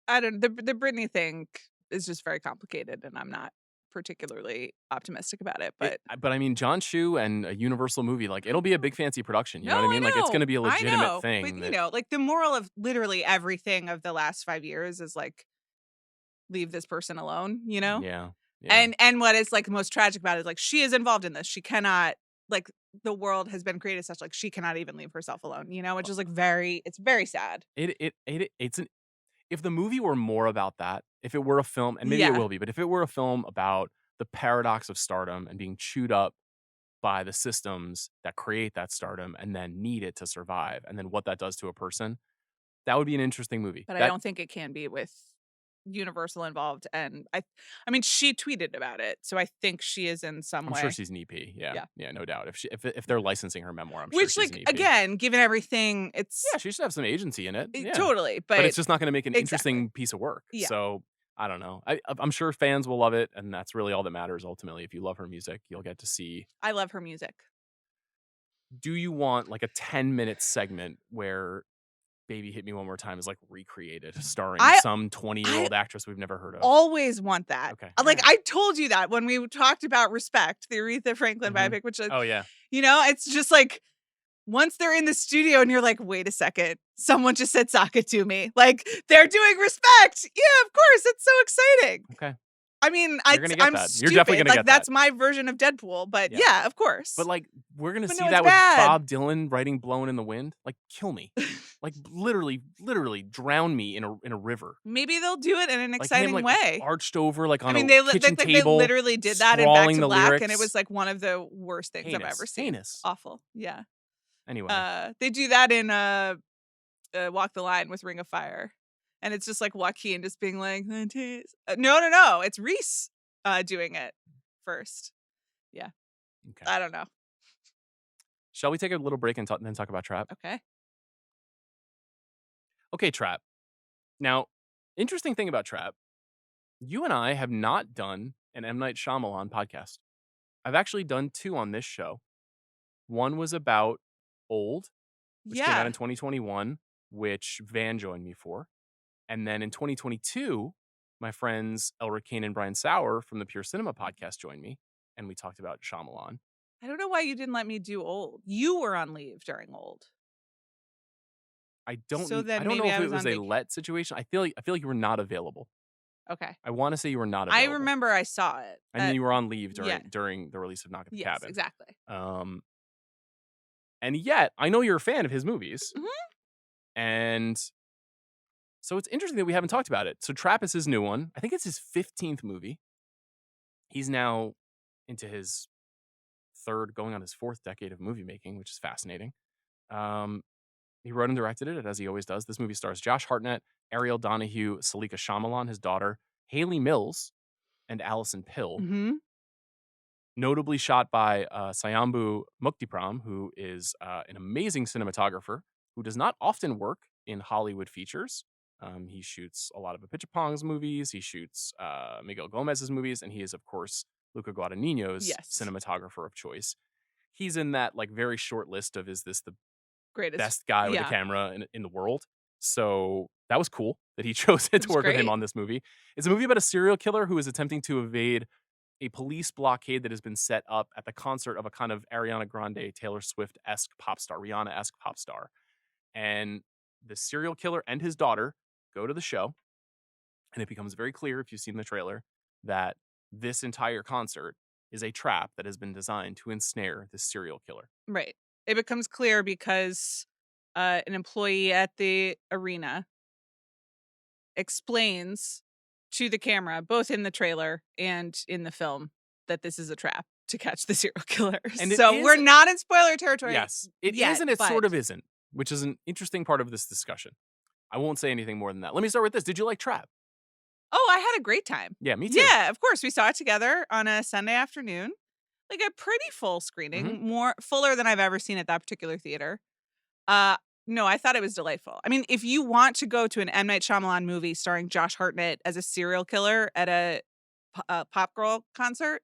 I don't. The Britney thing is just very complicated, and I'm not particularly optimistic about it. But I mean, John Chu and a Universal movie, like it'll be a big fancy production. You know what I mean? Like it's going to be a legitimate thing. But you know, like the moral of literally everything of the last 5 years is like, leave this person alone. You know? Yeah. And what is like most tragic about it is like she is involved in this. She cannot, like, the world has been created such like she cannot even leave herself alone. You know, which is like it's very sad. If the movie were more about that, if it were a film, and maybe it will be, but if it were a film about the paradox of stardom and being chewed up by the systems that create that stardom and then need it to survive, and then what that does to a person, that would be an interesting movie. But I don't think it can be with Universal involved. And I mean, she tweeted about it, so I think she is in some way. I'm sure she's an EP. Yeah, no doubt. If they're licensing her memoir, I'm Which, sure she's like, an EP. Again, given everything, it's she should have some agency in it. Totally, but it's just not going to make an interesting piece of work. Yeah. So I don't know. I'm sure fans will love it, and that's really all that matters ultimately. If you love her music, you'll get to see. I love her music. Do you want like a 10-minute segment where Baby Hit Me One More Time is like recreated, starring some 20-year-old actress we've never heard of? Always want that. Okay. Like I told you that when we talked about Respect, the Aretha Franklin biopic, which is, you know, it's just like once they're in the studio and you're like, wait a second, someone just said "Sock It to Me." Like they're doing Respect. Yeah, of course, it's so exciting. Okay. I mean, I'm stupid. You're definitely gonna get that. That's my version of Deadpool, but yeah, of course. But like, we're gonna see no, that with Bob Dylan writing "Blowin' in the Wind." Like, kill me. Like, literally drown me in a river. Maybe they'll do it in an exciting way. Arched over, like on I mean, a kitchen table. They literally did that in Back to Black, lyrics. and it was like one of the worst things I've ever seen. Heinous. Awful. Yeah. Anyway, they do that in Walk the Line with Ring of Fire, and it's just like Joaquin just being like, no, it's Reese doing it first. Yeah. Okay. I don't know. Shall we take a little break and then talk about Trap? Okay, Trap. Now, interesting thing about Trap, you and I have not done an M. Night Shyamalan podcast. I've actually done 2 on this show. One was about Old, which came out in 2021, which Van joined me for. And then in 2022, my friends Elric Kane and Brian Sauer from the Pure Cinema podcast joined me, and we talked about Shyamalan. I don't know why you didn't let me do Old. You were on leave during Old. I don't know if it was a let situation. I feel like you were not available. Okay. I want to say you were not available. I remember I saw it. And then you were on leave during the release of Knock at the Cabin. Yes, exactly. And yet, I know you're a fan of his movies. Mm-hmm. And so it's interesting that we haven't talked about it. So Trap is his new one. I think it's his 15th movie. He's now into his 3rd, going on his 4th decade of movie making, which is fascinating. He wrote and directed it, as he always does. This movie stars Josh Hartnett, Ariel Donahue, Salika Shyamalan, his daughter, Haley Mills, and Allison Pill. Mm-hmm. Notably shot by Sayambu Muktipram, who is an amazing cinematographer who does not often work in Hollywood features. He shoots a lot of Apichatpong's movies. He shoots Miguel Gomez's movies, and he is, of course, Luca Guadagnino's cinematographer of choice. He's in that like very short list of, is this the greatest best guy with a camera in the world? So that was cool that he chose to work with him on this movie. It's a movie about a serial killer who is attempting to evade a police blockade that has been set up at the concert of a kind of Ariana Grande, Taylor Swift-esque pop star, Rihanna-esque pop star. And the serial killer and his daughter go to the show, and it becomes very clear if you've seen the trailer that this entire concert is a trap that has been designed to ensnare this serial killer. Right. It becomes clear because an employee at the arena explains to the camera, both in the trailer and in the film, that this is a trap to catch the serial killer. And it so is- we're not in spoiler territory. Yes, it yet, is and it but- sort of isn't, which is an interesting part of this discussion. I won't say anything more than that. Let me start with this. Did you like Trap? Oh, I had a great time. Yeah, me too. Yeah, of course. We saw it together on a Sunday afternoon. Like a pretty full screening, more fuller than I've ever seen at that particular theater. No, I thought it was delightful. I mean, if you want to go to an M. Night Shyamalan movie starring Josh Hartnett as a serial killer at a pop girl concert,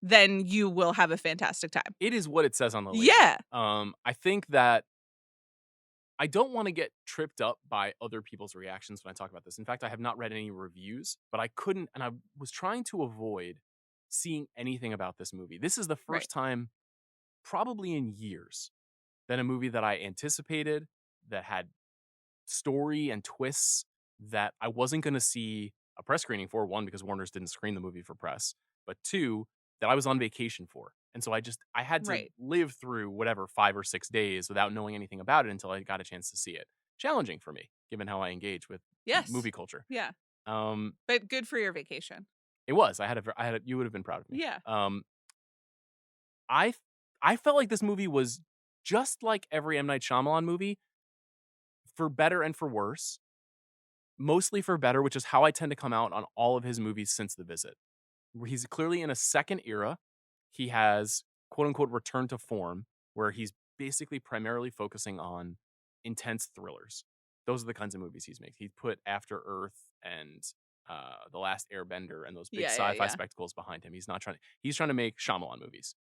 then you will have a fantastic time. It is what it says on the label. Yeah. I think that I don't want to get tripped up by other people's reactions when I talk about this. In fact, I have not read any reviews, but I couldn't, and I was trying to avoid seeing anything about this movie. This is the first time, probably in years, that a movie that I anticipated, that had story and twists that I wasn't going to see a press screening for, one, because Warner's didn't screen the movie for press, but two, that I was on vacation for. And so I had to live through whatever 5 or 6 days without knowing anything about it until I got a chance to see it. Challenging for me, given how I engage with movie culture. Yeah. Um, But good for your vacation. It was. You would have been proud of me. Yeah. I felt like this movie was just like every M. Night Shyamalan movie, for better and for worse. Mostly for better, which is how I tend to come out on all of his movies since The Visit. Where he's clearly in a second era. He has, quote unquote, returned to form, where he's basically primarily focusing on intense thrillers. Those are the kinds of movies he's making. He put After Earth and The Last Airbender and those big sci-fi spectacles behind him. He's trying to make Shyamalan movies.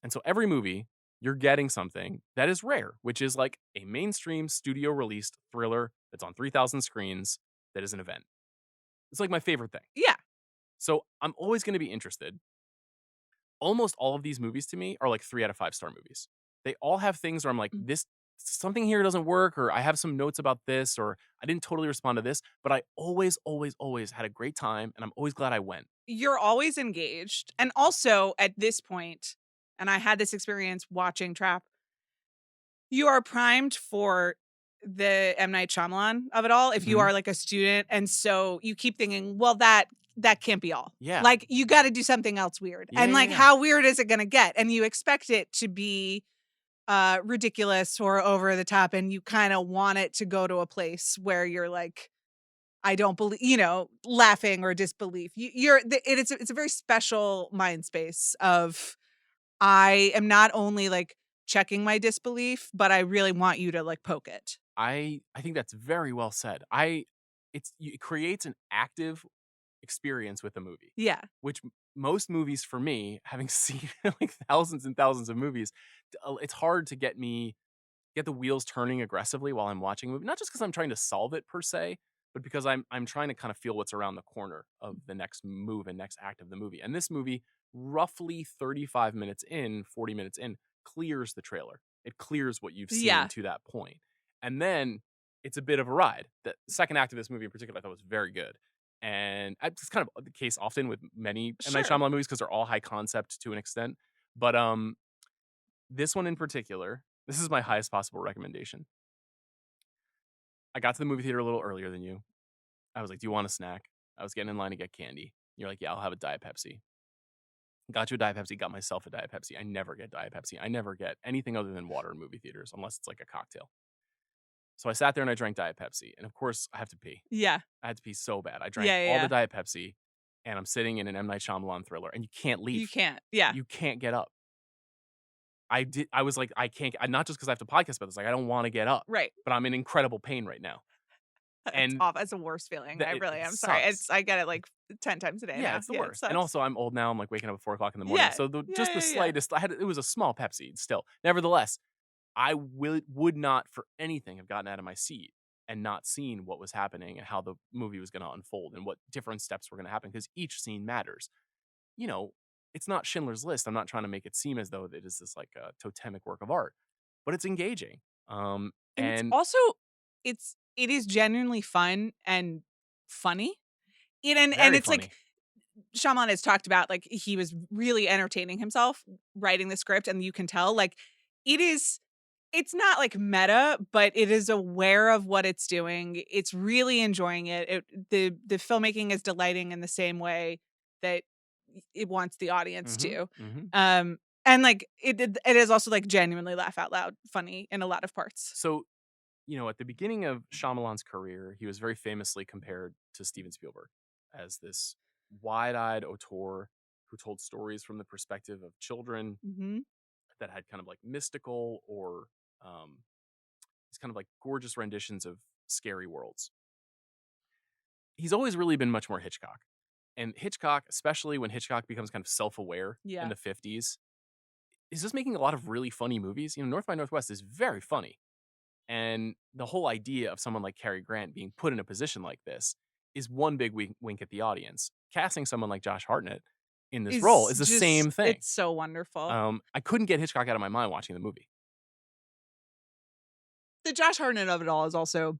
And so every movie, you're getting something that is rare, which is like a mainstream studio released thriller that's on 3,000 screens that is an event. It's like my favorite thing. Yeah. So I'm always going to be interested. Almost all of these movies to me are like 3 out of 5 star movies. They all have things where I'm like, this, something here doesn't work, or I have some notes about this, or I didn't totally respond to this, but I always had a great time, and I'm always glad I went. You're always engaged. And also at this point, and I had this experience watching Trap, you are primed for the M. Night Shyamalan of it all if you are like a student. And so you keep thinking, well, that can't be all. Yeah. Like, you got to do something else weird. And like, how weird is it going to get? And you expect it to be ridiculous or over the top. And you kind of want it to go to a place where you're like, I don't believe, laughing or disbelief. It's a very special mind space of, I am not only like checking my disbelief, but I really want you to like poke it. I think that's very well said. It creates an active experience with the movie. Yeah. Which most movies for me, having seen like thousands and thousands of movies, it's hard to get the wheels turning aggressively while I'm watching a movie. Not just because I'm trying to solve it per se, but because I'm trying to kind of feel what's around the corner of the next move and next act of the movie. And this movie, roughly 35 minutes in, 40 minutes in, clears the trailer. It clears what you've seen to that point. And then it's a bit of a ride. The second act of this movie in particular, I thought was very good. And it's kind of the case often with many M. Night Shyamalan movies because they're all high concept to an extent. But this one in particular, this is my highest possible recommendation. I got to the movie theater a little earlier than you. I was like, do you want a snack? I was getting in line to get candy. You're like, yeah, I'll have a Diet Pepsi. Got you a Diet Pepsi, got myself a Diet Pepsi. I never get Diet Pepsi. I never get anything other than water in movie theaters unless it's like a cocktail. So I sat there and I drank Diet Pepsi. And of course, I have to pee. Yeah. I had to pee so bad. I drank all the Diet Pepsi, and I'm sitting in an M. Night Shyamalan thriller, and you can't leave. You can't. Yeah. You can't get up. I was like, I can't, not just because I have to podcast about this, like, I don't want to get up. Right. But I'm in incredible pain right now. It's awful. It's the worst feeling. I really am sorry. I get it like 10 times a day. Yeah, it's the worst. And also, I'm old now. I'm like waking up at 4 o'clock in the morning. So the slightest, it was a small Pepsi still. Nevertheless, I would not for anything have gotten out of my seat and not seen what was happening and how the movie was going to unfold and what different steps were going to happen, because each scene matters. It's not Schindler's List. I'm not trying to make it seem as though it is this like a totemic work of art, but it's engaging. And it's also, it's it is genuinely fun and funny. And Very it's like funny. Shyamalan has talked about, like, he was really entertaining himself writing the script, and you can tell, like, it's not, like, meta, but it is aware of what it's doing. It's really enjoying it. The filmmaking is delighting in the same way that it wants the audience Mhm, to. mhm. And, like, it is also, like, genuinely laugh out loud funny in a lot of parts. So, at the beginning of Shyamalan's career, he was very famously compared to Steven Spielberg as this wide-eyed auteur who told stories from the perspective of children Mhm. that had kind of like mystical or um, these kind of like gorgeous renditions of scary worlds. He's always really been much more Hitchcock. And Hitchcock, especially when Hitchcock becomes kind of self-aware in Yeah. the 50s, is just making a lot of really funny movies. North by Northwest is very funny. And the whole idea of someone like Cary Grant being put in a position like this is one big wink at the audience. Casting someone like Josh Hartnett in this role Is is the just same thing. it's so wonderful. I couldn't get Hitchcock out of my mind watching the movie. The Josh Hartnett of it all is also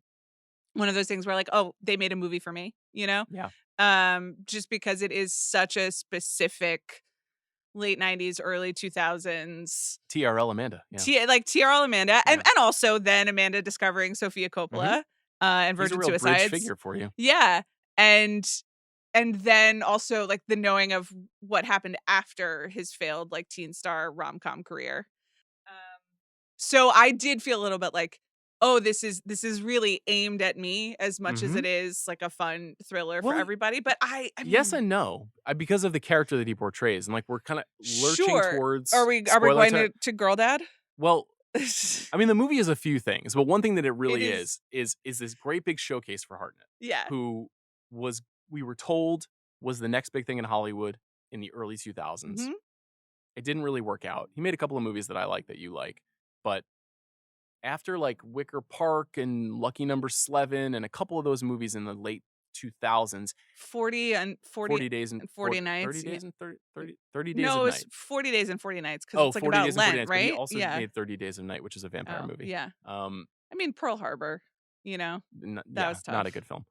one of those things where, like, oh, they made a movie for me, you know? Yeah. Just because it is such a specific late 90s, early 2000s TRL Amanda. Yeah. TRL Amanda, Yeah. and also then Amanda discovering Sofia Coppola, and He's a Virgin real bridge Suicides. figure for you. Yeah, and then also, like, the knowing of what happened after his failed, like, teen star rom-com career. So I did feel a little bit like, oh, this is really aimed at me as much as Mhm. it is like a fun thriller for Well, everybody. But I Yes mean, and no, because of the character that he portrays, and like we're kind of lurching sure. Are towards we spoiler going ter- to Girl Dad? Well, It I mean, the movie is a few things, but one thing that it really is, is this great big showcase for Hartnett, yeah. who was we were told was the next big thing in Hollywood in the early 2000s. Mhm. It didn't really work out. He made a couple of movies that I like that you like, but after like Wicker Park and Lucky Number Slevin and a couple of those movies in the late 2000s, 40 and 40 days and 40 30 nights. Yeah. days and 30 days No, of it was night. 40 days and 40 nights because Oh, it's like 40 about days and 40 Lent, nights, but he right? also Yeah. made 30 Days of Night, which is a vampire Oh, movie. yeah. Um, I mean, Pearl Harbor, that yeah, was not a tough. good film.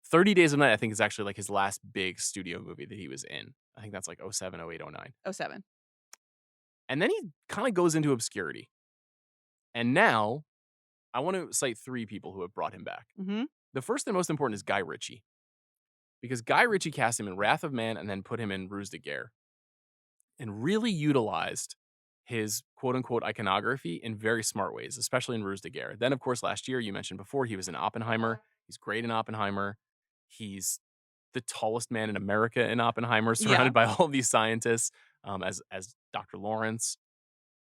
30 Days of Night, I think, is actually like his last big studio movie that he was in. I think that's like 07, 08, 09. 07. And then he kind of goes into obscurity. And now I want to cite three people who have brought him back. Mhm. The first and most important is Guy Ritchie. Because Guy Ritchie cast him in Wrath of Man and then put him in Ruse de Guerre and really utilized his quote unquote iconography in very smart ways, especially in Ruse de Guerre. Then, of course, last year, you mentioned before, he was in Oppenheimer. He's great in Oppenheimer. He's the tallest man in America in Oppenheimer, surrounded Yeah. by all these scientists, as Dr. Lawrence.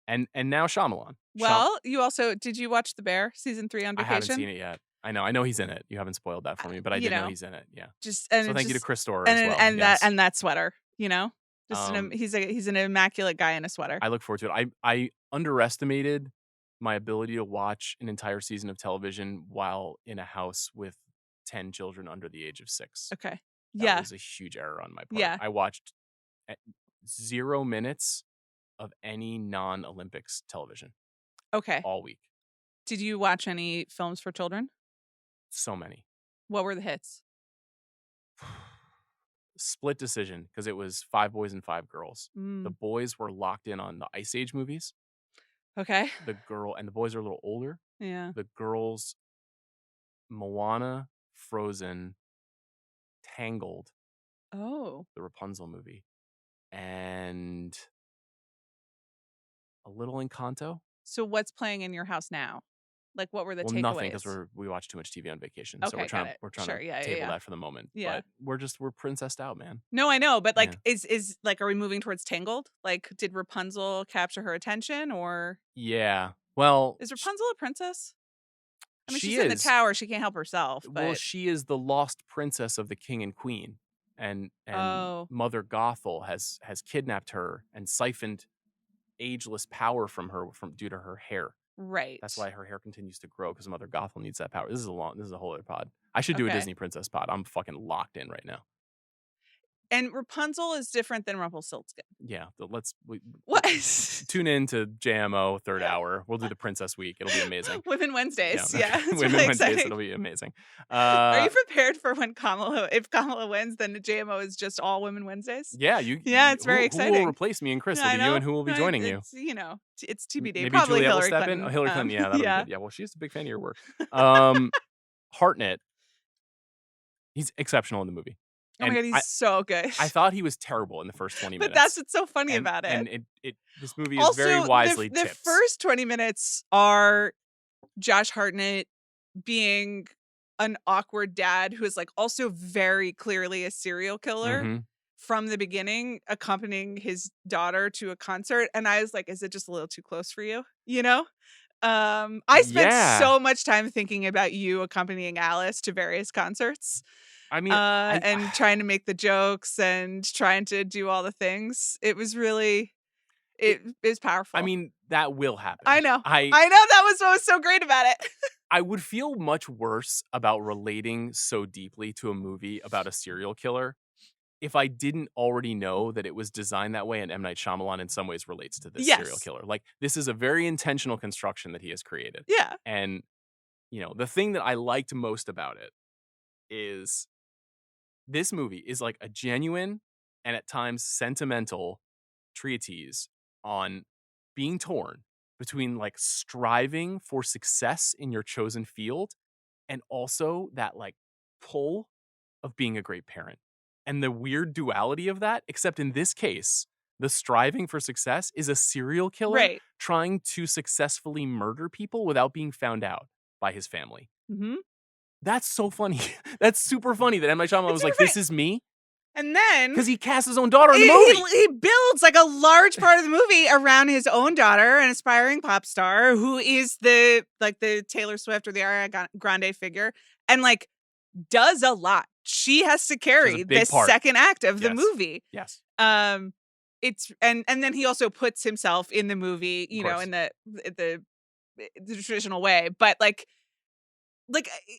And now Shyamalan. Well, did you watch The Bear season 3 on I haven't vacation? seen it yet. I know he's in it. You haven't spoiled that for me, but I You did know know, he's in it. Yeah. just So and thank you to just Chris Storer and as well. and Yes. that sweater, just Um, he's an immaculate guy in a sweater. I look forward to it. I underestimated my ability to watch an entire season of television while in a house with 10 children under the age of 6. Okay. That Yeah. was a huge error on my part. Yeah. I watched 0 minutes of any non-Olympics television Okay. all week. Did you watch any films for children? So many. What were the hits? Split decision because it was 5 boys and 5 girls. The Mm. boys were locked in on the Ice Age movies. Okay. The boys are a little older. Yeah. The girls, Moana, Frozen, Tangled, Oh. the Rapunzel movie, and a little Encanto. So what's playing in your house now? Like, what were the Well, takeaways? nothing because we watch too much TV on vacation. So Okay, got it. we're trying Sure, to yeah, yeah, table yeah. that for the moment. Yeah. But we're princessed out, man. No, I know, but like, Yeah. is like, are we moving towards Tangled? Like, did Rapunzel capture her attention, or Yeah. Well, is Rapunzel a princess? I mean, she she's in the is. tower; she can't help herself. Well, But she is the lost princess of the king and queen, and oh, Mother Gothel has kidnapped her and siphoned ageless power from her due to her hair. right. That's why her hair continues to grow because Mother Gothel needs that power. This is a whole other pod. I should do a Okay. Disney princess pod. I'm fucking locked in right now. And Rapunzel is different than Rumpelstiltskin. Yeah, What? tune in to JMO third hour. We'll do the Princess Week. It'll be amazing. Women Wednesdays. Yeah, it's Women really Wednesdays. exciting. It'll be amazing. Are you prepared for when if Kamala wins, then the JMO is just all Women Wednesdays? Yeah, it's very exciting. Who will replace me and Chris? It'll be you, and who will be joining you? It's TBD. Maybe Probably Juliet Hillary will step Clinton. in. Oh, Hillary Clinton. Yeah, that'll be good. Yeah, well, she's a big fan of your work. Hartnett, he's exceptional in the movie. Oh my god, he's so good. I thought he was terrible in the first 20 minutes. But that's what's so funny about it. And this movie is very wisely the tipped. first 20 minutes are Josh Hartnett being an awkward dad who is like also very clearly a serial killer from the beginning, accompanying his daughter to a concert. And I was like, is it just a little too close for you? You know? I spent so much time thinking about you accompanying Alice to various concerts. I mean, and trying to make the jokes and trying to do all the things. It was really, it was powerful. I mean, that will happen. I know. I know, that was what was so great about it. I would feel much worse about relating so deeply to a movie about a serial killer if I didn't already know that it was designed that way, and M. Night Shyamalan in some ways relates to this serial killer. Like, this is a very intentional construction that he has created. Yeah. And, the thing that I liked most about it is this movie is like a genuine and at times sentimental treatise on being torn between like striving for success in your chosen field and also that like pull of being a great parent. And the weird duality of that, except in this case, the striving for success is a serial killer trying to successfully murder people without being found out by his family. That's so funny. That's super funny that M. Night Shyamalan was like, this is me. And then... because he cast his own daughter in the movie. He builds like a large part of the movie around his own daughter, an aspiring pop star, who is the Taylor Swift or the Ariana Grande figure, and like does a lot. She has to carry the second act of the movie. Yes. It's and then he also puts himself in the movie, in the traditional way, but like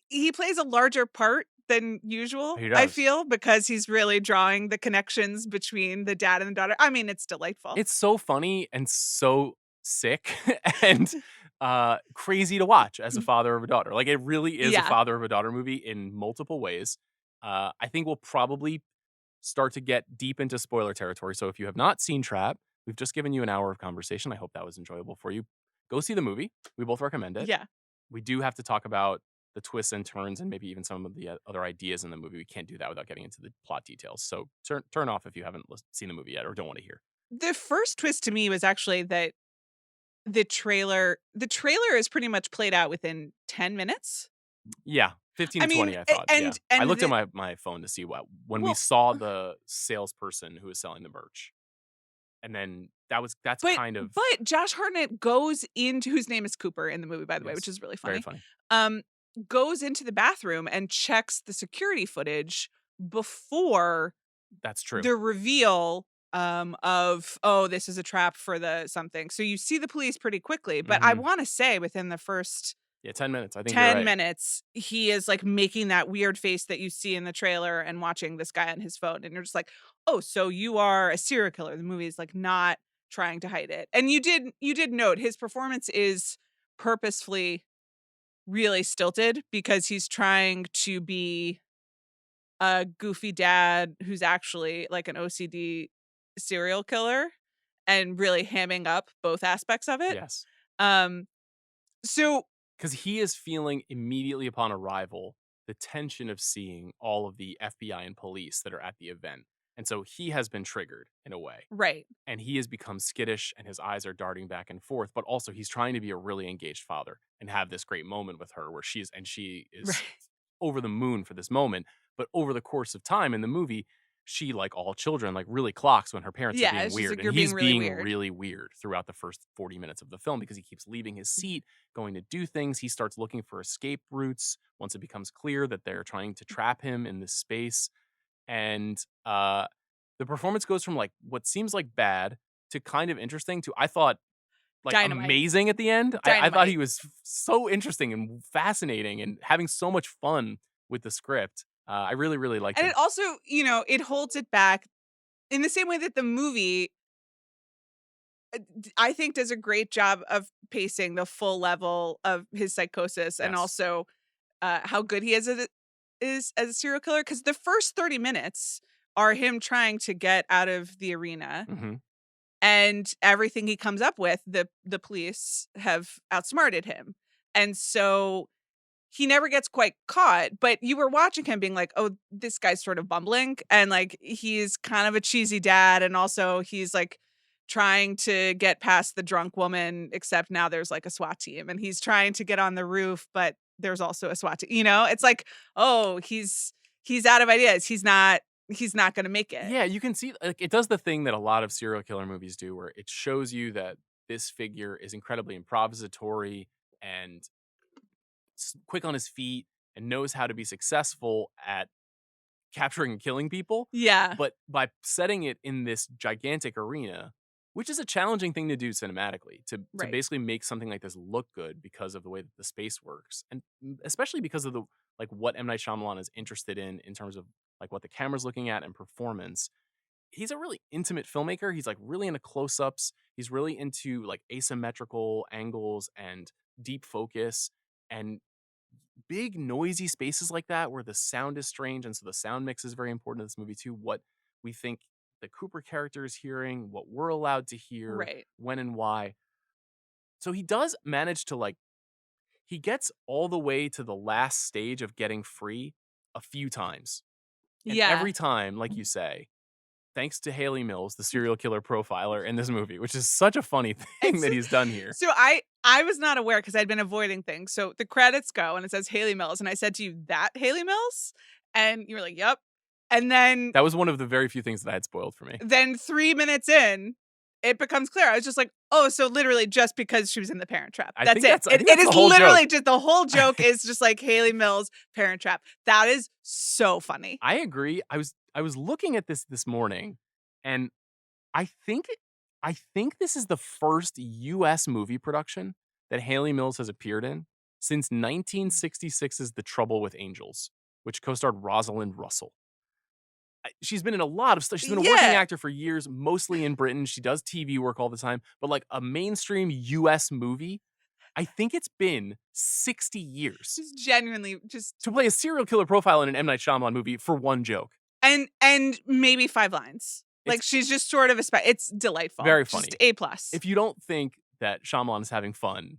he plays a larger part than usual, I feel, because he's really drawing the connections between the dad and the daughter. I mean, it's delightful. It's so funny and so sick and crazy to watch as a father of a daughter. Like, it really is a father of a daughter movie in multiple ways. I think we'll probably start to get deep into spoiler territory. So if you have not seen Trap, we've just given you an hour of conversation. I hope that was enjoyable for you. Go see the movie. We both recommend it. Yeah. We do have to talk about the twists and turns and maybe even some of the other ideas in the movie. We can't do that without getting into the plot details. So turn off if you haven't seen the movie yet or don't want to hear. The first twist to me was actually that the trailer is pretty much played out within 10 minutes. Yeah. 15 to 20, I thought. And I looked at my phone to see when we saw the salesperson who was selling the merch. And then that's kind of... But Josh Hartnett goes into, whose name is Cooper in the movie, by the way, which is really funny. Very funny. Goes into the bathroom and checks the security before that's true. the reveal of, this is a trap for the something. So you see the police pretty quickly, but I want to say within the first 10 minutes. I think 10 minutes, he is like making that weird face that you see in the trailer and watching this guy on his phone. And you're just like, oh, so you are a serial killer. The movie is like not trying to hide it. And you did note his performance is purposefully really stilted because he's trying to be a goofy dad who's actually like an OCD serial killer and really hamming up both aspects of it. Yes. So because he is feeling immediately upon arrival the tension of seeing all of the FBI and police that are at the event. And so he has been triggered in a way. Right. And he has become skittish and his eyes are darting back and forth. But also he's trying to be a really engaged father and have this great moment with her where she is over the moon for this moment. But over the course of time in the movie, she, like all children, like really clocks when her parents are being weird. Like, and he's being really weird throughout the first 40 minutes of the film because he keeps leaving his seat, going to do things. He starts looking for escape routes once it becomes clear that they're trying to trap him in this space. And the performance goes from like what seems like bad to kind of interesting to, I thought, like Dynamite. Amazing at the end. I thought he was so interesting and fascinating and having so much fun with the script. I really, really liked And him. it also, it holds it back in the same way that the movie, I think, does a great job of pacing the full level of his psychosis and Yes. also how good he is as a serial killer. Because the first 30 minutes are him trying to get out of the arena, Hmm. and everything he comes up with, the police have outsmarted him, and so he never gets quite caught. But you were watching him being like, oh, this guy's sort of bumbling, and like he's kind of a cheesy dad, and also he's like trying to get past the drunk woman, except now there's like a SWAT team, and he's trying to get on the roof, but there's also a SWAT team. It's like, oh, he's out of ideas. He's not going to make it. Yeah, you can see like it does the thing that a lot of serial killer movies do, where it shows you that this figure is incredibly improvisatory and quick on his feet and knows how to be successful at capturing and killing people. Yeah. But by setting it in this gigantic arena, which is a challenging thing to do cinematically, to Right. basically make something like this look good because of the way that the space works, and especially because of the like what M. Night Shyamalan is interested in terms of like what the camera's looking at and performance. He's a really intimate filmmaker. He's like really into close-ups. He's really into like asymmetrical angles and deep focus and big noisy spaces like that where the sound is strange, and so the sound mix is very important in this movie too. What we think the Cooper character is hearing, what we're allowed to hear, Right. when and why. So he does manage to like he gets all the way to the last stage of getting free a few times. And Yeah. every time, like you say, thanks to Haley Mills, the serial killer profiler in this movie, which is such a funny thing It's that he's done here. So I was not aware because I'd been avoiding things. So the credits go and it says Haley Mills, and I said to you, "That Haley Mills?" And you were like, "Yep." And then That was one of the very few things that I had spoiled for me. 3 minutes in, it becomes clear. I was just like, "Oh, so literally just because she was in the Parent Trap. I That's think it." that's I think It that's is the whole literally joke. just the whole joke is just like Haley Mills Parent Trap. That is so funny. I agree. I was looking at this morning, and I think I think this is the first US movie production that Haley Mills has appeared in since 1966's The Trouble with Angels, which co-starred Rosalind Russell. She's been in a lot of stuff. She's been a working Yeah. actor for years, mostly in Britain. She does TV work all the time, but like a mainstream US movie, I think it's been 60 years She's genuinely just to play a serial killer profile in an M. Night Shyamalan movie for one joke. and maybe 5 lines. Like It's she's just sort of it's delightful. very Just funny. A+. If you don't think that Shyamalan is having fun,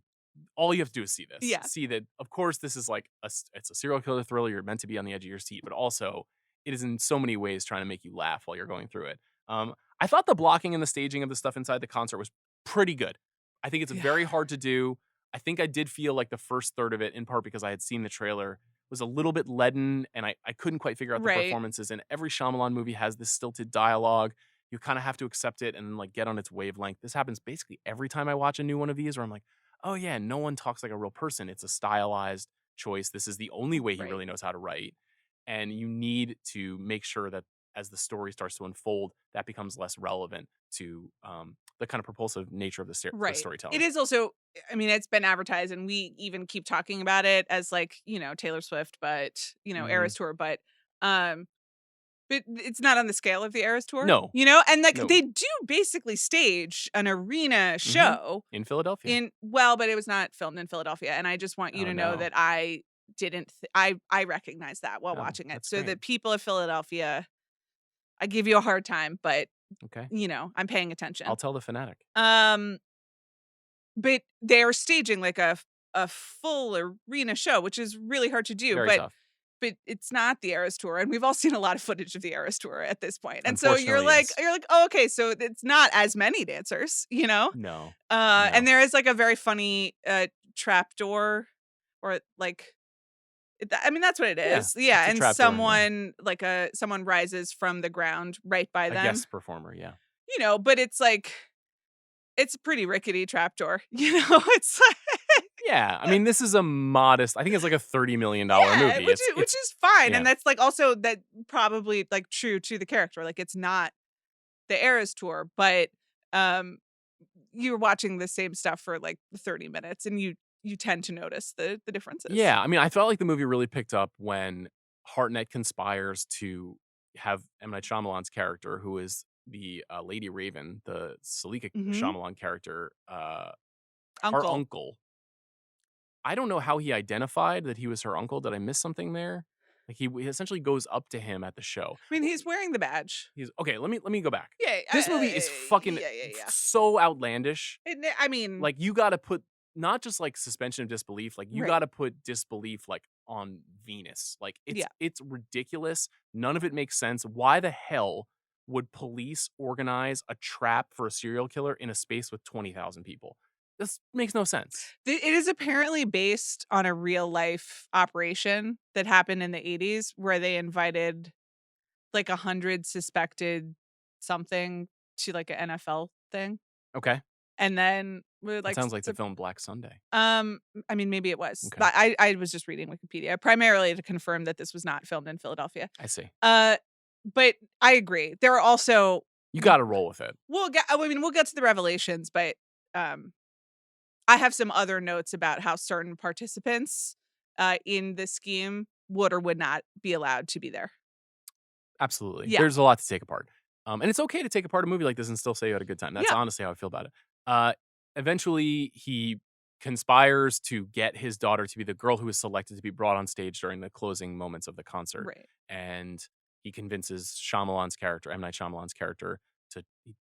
all you have to do is see this. Yeah. See that, of course, this is like it's a serial killer thriller. You're meant to be on the edge of your seat, but also it is in so many ways trying to make you laugh while you're going through it. I thought the blocking and the staging of the stuff inside the concert was pretty good. I think it's Yeah. very hard to do. I think I did feel like the first third of it, in part because I had seen the trailer, was a little bit leaden, and I couldn't quite figure out the Right. performances. And every Shyamalan movie has this stilted dialogue. You kind of have to accept it and like get on its wavelength. This happens basically every time I watch a new one of these where I'm like, oh yeah, no one talks like a real person. It's a stylized choice. This is the only way he Right. really knows how to write. And you need to make sure that as the story starts to unfold, that becomes less relevant to the kind of propulsive nature of the Right. storytelling. It is also, I mean, it's been advertised, and we even keep talking about it as like, Taylor Swift, but, Mhm. Eras Tour, but it's not on the scale of the Eras Tour. No. And like No. they do basically stage an arena show In Philadelphia. but it was not filmed in Philadelphia, and I just want you Oh, to know no. that I didn't I recognized that while Oh, watching it. that's So great. the people of Philadelphia, I give you a hard time, but Okay. I'm paying attention. I'll tell the fanatic. But they're staging like a full arena show, which is really hard to do. Very tough. But it's not the Eras Tour, and we've all seen a lot of footage of the Eras Tour at this point. And so you're Unfortunately, like, oh, okay, so it's not as many dancers, No. And there is like a very funny trap door, or like, I mean, that's what it Yeah, is. Yeah, it's a and trap door, yeah. someone rises from the ground right by A them. guest performer, yeah. But it's like, it's a pretty rickety trapdoor. It's like, Yeah, I mean, this is a modest. I think it's like a $30 million yeah, movie. which is fine, yeah. and that's like also that probably like true to the character. Like it's not the Eras Tour, but you're watching the same stuff for like 30 minutes, and you tend to notice the differences. Yeah, I mean, I felt like the movie really picked up when Hartnett conspires to have M. Night Shyamalan's character, who is the Lady Raven, the Salika Mm-hmm. Shyamalan character, her Uncle. uncle. I don't know how he identified that he was her uncle. Did I miss something there? Like he essentially goes up to him at the show. I mean, he's wearing the badge. He's okay. Let me go back. Yeah. This movie is fucking so outlandish. I mean, Like you got to put not just like suspension of disbelief. Like you Right. got to put disbelief like on Venus. Like it's ridiculous. None of it makes sense. Why the hell would police organize a trap for a serial killer in a space with 20,000 people? This makes no sense. it is apparently based on a real life operation that happened in the 80s where they invited like 100 suspected something to like an NFL thing. Okay. And then That sounds like the film Black Sunday. I mean, maybe it was. Okay. But I was just reading Wikipedia primarily to confirm that this was not filmed in Philadelphia. I see. But I agree. There are also You got to roll with it. we'll get to the revelations, but I have some other notes about how certain participants in the scheme would or would not be allowed to be there. Absolutely. Yeah. There's a lot to take apart. And it's okay to take apart a movie like this and still say you had a good time. That's Yeah. honestly how I feel about it. Eventually, he conspires to get his daughter to be the girl who was selected to be brought on stage during the closing moments of the concert. Right. And he convinces Shyamalan's character, M. Night Shyamalan's character,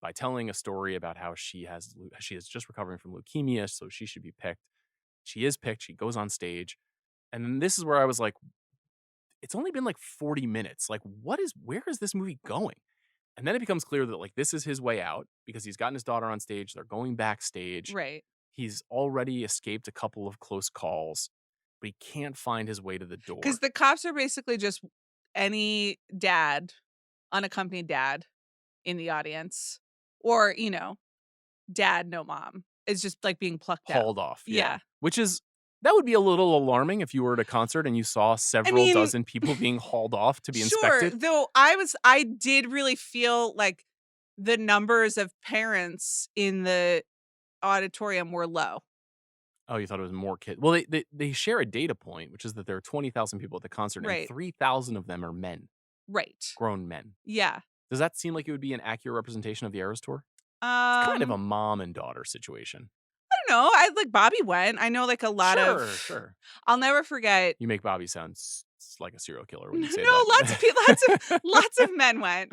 by telling a story about how she is just recovering from leukemia, so she should be picked. She is picked. She goes on stage. And then this is where I was like, it's only been like 40 minutes. Like, where is this movie going? And then it becomes clear that like this is his way out because he's gotten his daughter on stage. They're going backstage. Right. He's already escaped a couple of close calls, but he can't find his way to the door. Because the cops are basically just any dad, unaccompanied dad in the audience, or, dad, no mom, is just like being plucked out. Hauled off. Yeah. That would be a little alarming if you were at a concert and you saw several dozen people being hauled off to be inspected. Though I did really feel like the numbers of parents in the auditorium were low. Oh, you thought it was more kids? Well, they share a data point, which is that there are 20,000 people at the concert, Right. and 3,000 of them are men, Right. grown men. Yeah. Does that seem like it would be an accurate representation of the Eras Tour? It's kind of a mom and daughter situation. I don't know. Bobby went. I know like a lot of. Sure. I'll never forget. You make Bobby sound like a serial killer when you say No, that. lots of people, lots of men went.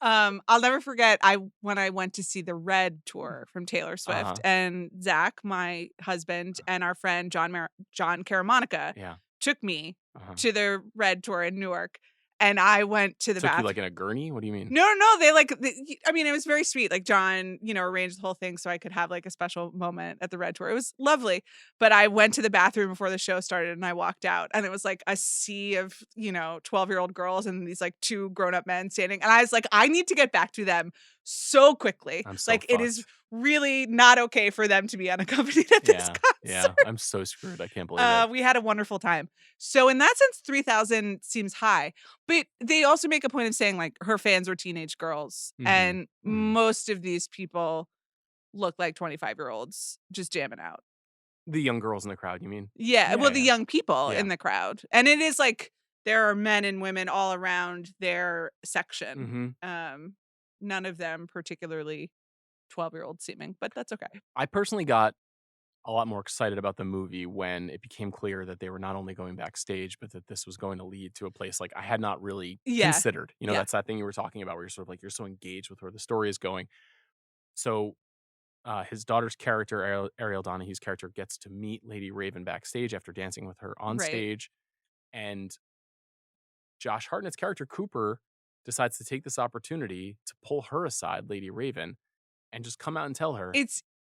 I'll never forget. When I went to see the Red tour from Taylor Swift, and Zach, my husband, and our friend John Caramonica, took me to the Red tour in Newark. And I went to the bathroom. You like in a gurney? What do you mean? No. It was very sweet. Like John, arranged the whole thing so I could have like a special moment at the Red tour. It was lovely. But I went to the bathroom before the show started and I walked out and it was like a sea of, 12-year-old girls and these like two grown-up men standing. And I was like, I need to get back to them so quickly. I'm so like fucked. It is really not okay for them to be unaccompanied at this concert. Yeah, I'm so screwed. I can't believe it. We had a wonderful time. So in that sense, 3,000 seems high. But they also make a point of saying like her fans were teenage girls. Mhm. And most of these people look like 25-year-olds just jamming out. The young girls in the crowd, you mean? Yeah, the young people Yeah. in the crowd. And it is like there are men and women all around their section. None of them particularly 12-year-old seeming, but that's okay. I personally got a lot more excited about the movie when it became clear that they were not only going backstage, but that this was going to lead to a place like I had not really considered. That's that thing you were talking about where you're sort of like, you're so engaged with where the story is going. So his daughter's character, Ariel Donahue's character, gets to meet Lady Raven backstage after dancing with her on stage. And Josh Hartnett's character, Cooper, decides to take this opportunity to pull her aside, Lady Raven, and just come out and tell her,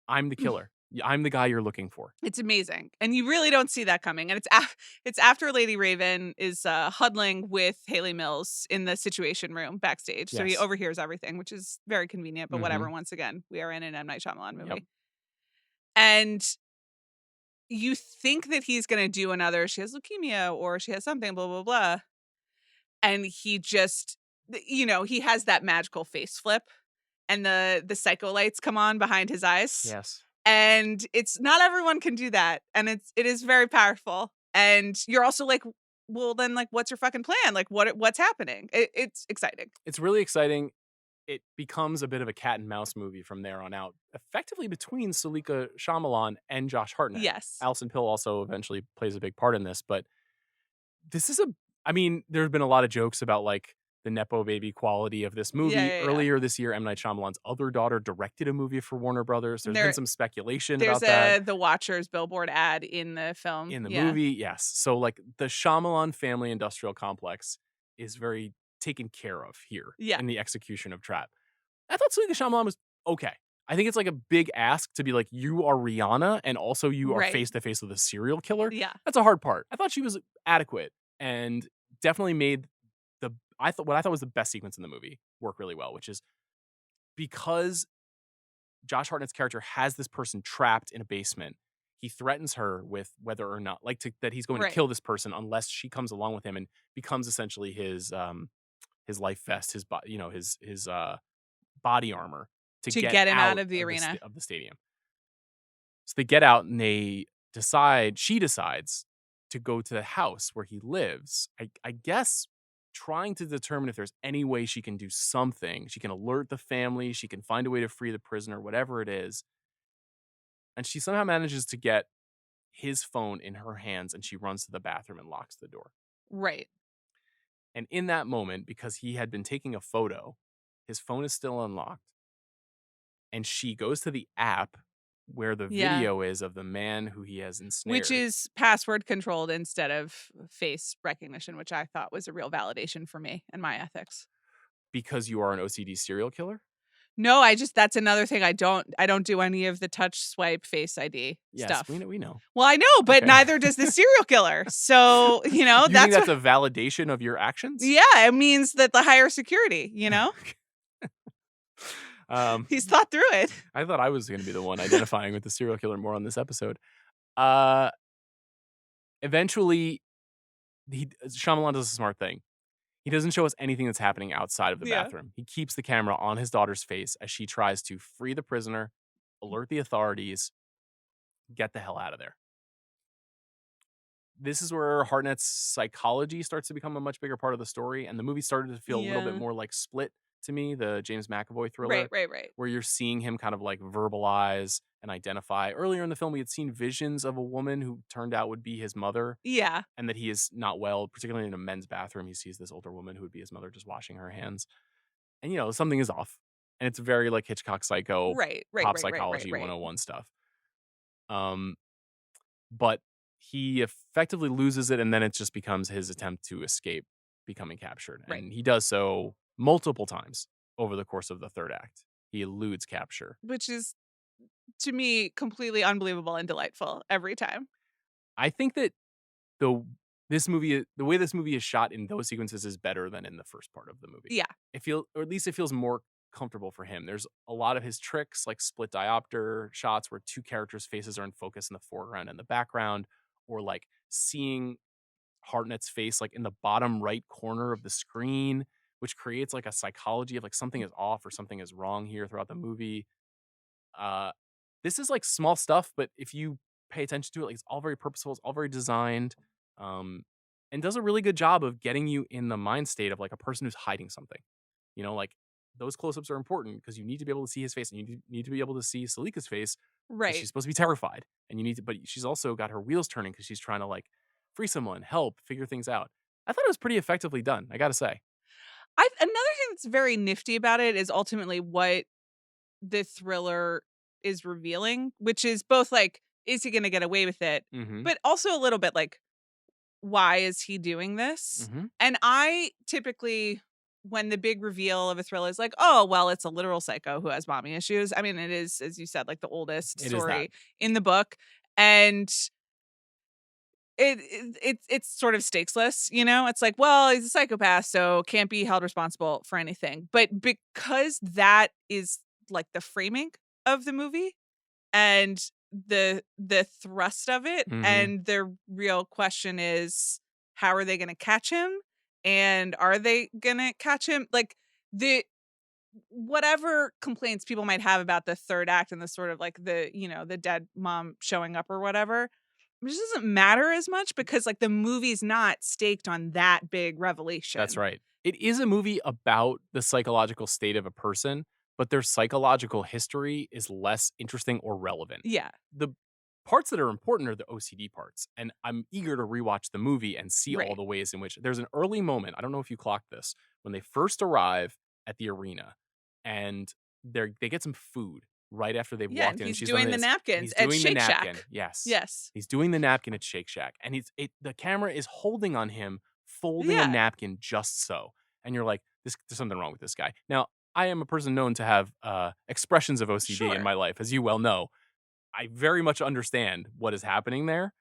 I'm the killer. I'm the guy you're looking for. It's amazing. And you really don't see that coming. And it's after Lady Raven is huddling with Haley Mills in the Situation Room backstage. So he overhears everything, which is very convenient. But whatever, once again, we are in an M. Night Shyamalan movie. Yep. And you think that he's going to do another, she has leukemia or she has something, blah, blah, blah. And he just, he has that magical face flip. And the psycho lights come on behind his eyes. Yes. And it's not everyone can do that. And it is very powerful. And you're also like, well, then like, what's your fucking plan? Like, what's happening? It's exciting. It's really exciting. It becomes a bit of a cat and mouse movie from there on out, effectively between Sulika Shyamalan and Josh Hartnett. Yes. Alison Pill also eventually plays a big part in this, but this is I mean, there have been a lot of jokes about like the Nepo baby quality of this movie. Yeah. Earlier this year, M. Night Shyamalan's other daughter directed a movie for Warner Brothers. There's been some speculation about that. There's the Watchers billboard ad in the film. In the movie, yes. So like the Shyamalan family industrial complex is very taken care of here in the execution of Trap. I thought Sulika Shyamalan was okay. I think it's like a big ask to be like, you are Rihanna and also you are face to face with a serial killer. Yeah. That's a hard part. I thought she was adequate and definitely made what I thought was the best sequence in the movie work really well, which is because Josh Hartnett's character has this person trapped in a basement. He threatens her with whether or not that he's going to kill this person unless she comes along with him and becomes essentially his life vest, his body armor to get him out of the arena of the stadium. So they get out and she decides to go to the house where he lives. I guess trying to determine if there's any way she can do something. She can alert the family. She can find a way to free the prisoner, whatever it is. And she somehow manages to get his phone in her hands and she runs to the bathroom and locks the door. Right. And in that moment, because he had been taking a photo, his phone is still unlocked. And she goes to the app where the video is of the man who he has ensnared. Which is password controlled instead of face recognition, which I thought was a real validation for me and my ethics. Because you are an OCD serial killer? No, that's another thing. I don't do any of the touch swipe face ID stuff. Yes, we know. Well, I know, but neither does the serial killer. So, you think that's a validation of your actions? Yeah, it means that the higher security, he's thought through it. I thought I was going to be the one identifying with the serial killer more on this episode. Eventually, Shyamalan does a smart thing. He doesn't show us anything that's happening outside of the bathroom. He keeps the camera on his daughter's face as she tries to free the prisoner, alert the authorities, get the hell out of there. This is where Hartnett's psychology starts to become a much bigger part of the story, and the movie started to feel a little bit more like Split to me, the James McAvoy thriller. Right. Where you're seeing him kind of like verbalize and identify. Earlier in the film, we had seen visions of a woman who turned out would be his mother. Yeah. And that he is not well, particularly in a men's bathroom. He sees this older woman who would be his mother just washing her hands. And, something is off. And it's very like Hitchcock Psycho, pop psychology 101 stuff. But he effectively loses it, and then it just becomes his attempt to escape becoming captured. And he does so multiple times over the course of the third act. He eludes capture. Which is, to me, completely unbelievable and delightful every time. I think that the way this movie is shot in those sequences is better than in the first part of the movie. Yeah. Or at least it feels more comfortable for him. There's a lot of his tricks, like split diopter shots where two characters' faces are in focus in the foreground and the background, or like seeing Hartnett's face like in the bottom right corner of the screen, which creates like a psychology of like something is off or something is wrong here throughout the movie. This is like small stuff, but if you pay attention to it, like it's all very purposeful, it's all very designed, and does a really good job of getting you in the mind state of like a person who's hiding something. Like those close-ups are important because you need to be able to see his face, and you need to be able to see Salika's face. Right. She's supposed to be terrified, and but she's also got her wheels turning because she's trying to like free someone, help, figure things out. I thought it was pretty effectively done, I gotta say. Another thing that's very nifty about it is ultimately what the thriller is revealing, which is both like, is he going to get away with it? Mm-hmm. But also a little bit like, why is he doing this? Mm-hmm. And I typically, when the big reveal of a thriller is like, oh, well, it's a literal psycho who has mommy issues. I mean, it is, as you said, like the oldest story in the book. And it's sort of stakesless, it's like, well, he's a psychopath, so can't be held responsible for anything. But because that is like the framing of the movie and the thrust of it, and the real question is, how are they going to catch him? And are they going to catch him? Like whatever complaints people might have about the third act and the sort of like the dead mom showing up or whatever, which doesn't matter as much because like the movie's not staked on that big revelation. That's right. It is a movie about the psychological state of a person, but their psychological history is less interesting or relevant. Yeah. The parts that are important are the OCD parts, and I'm eager to rewatch the movie and see all Right. the ways in which there's an early moment. I don't know if you clocked this when they first arrive at the arena, and they get some food right after they've Yeah, walked and in. And he's she's doing done the this. napkins He's at doing the Shake napkin. Shack. Yes. Yes. He's doing the napkin at Shake Shack, and the camera is holding on him, folding a Yeah. napkin just so. And you're like, there's something wrong with this guy. Now, I am a person known to have expressions of OCD Sure. in my life, as you well know. I very much understand what is happening there,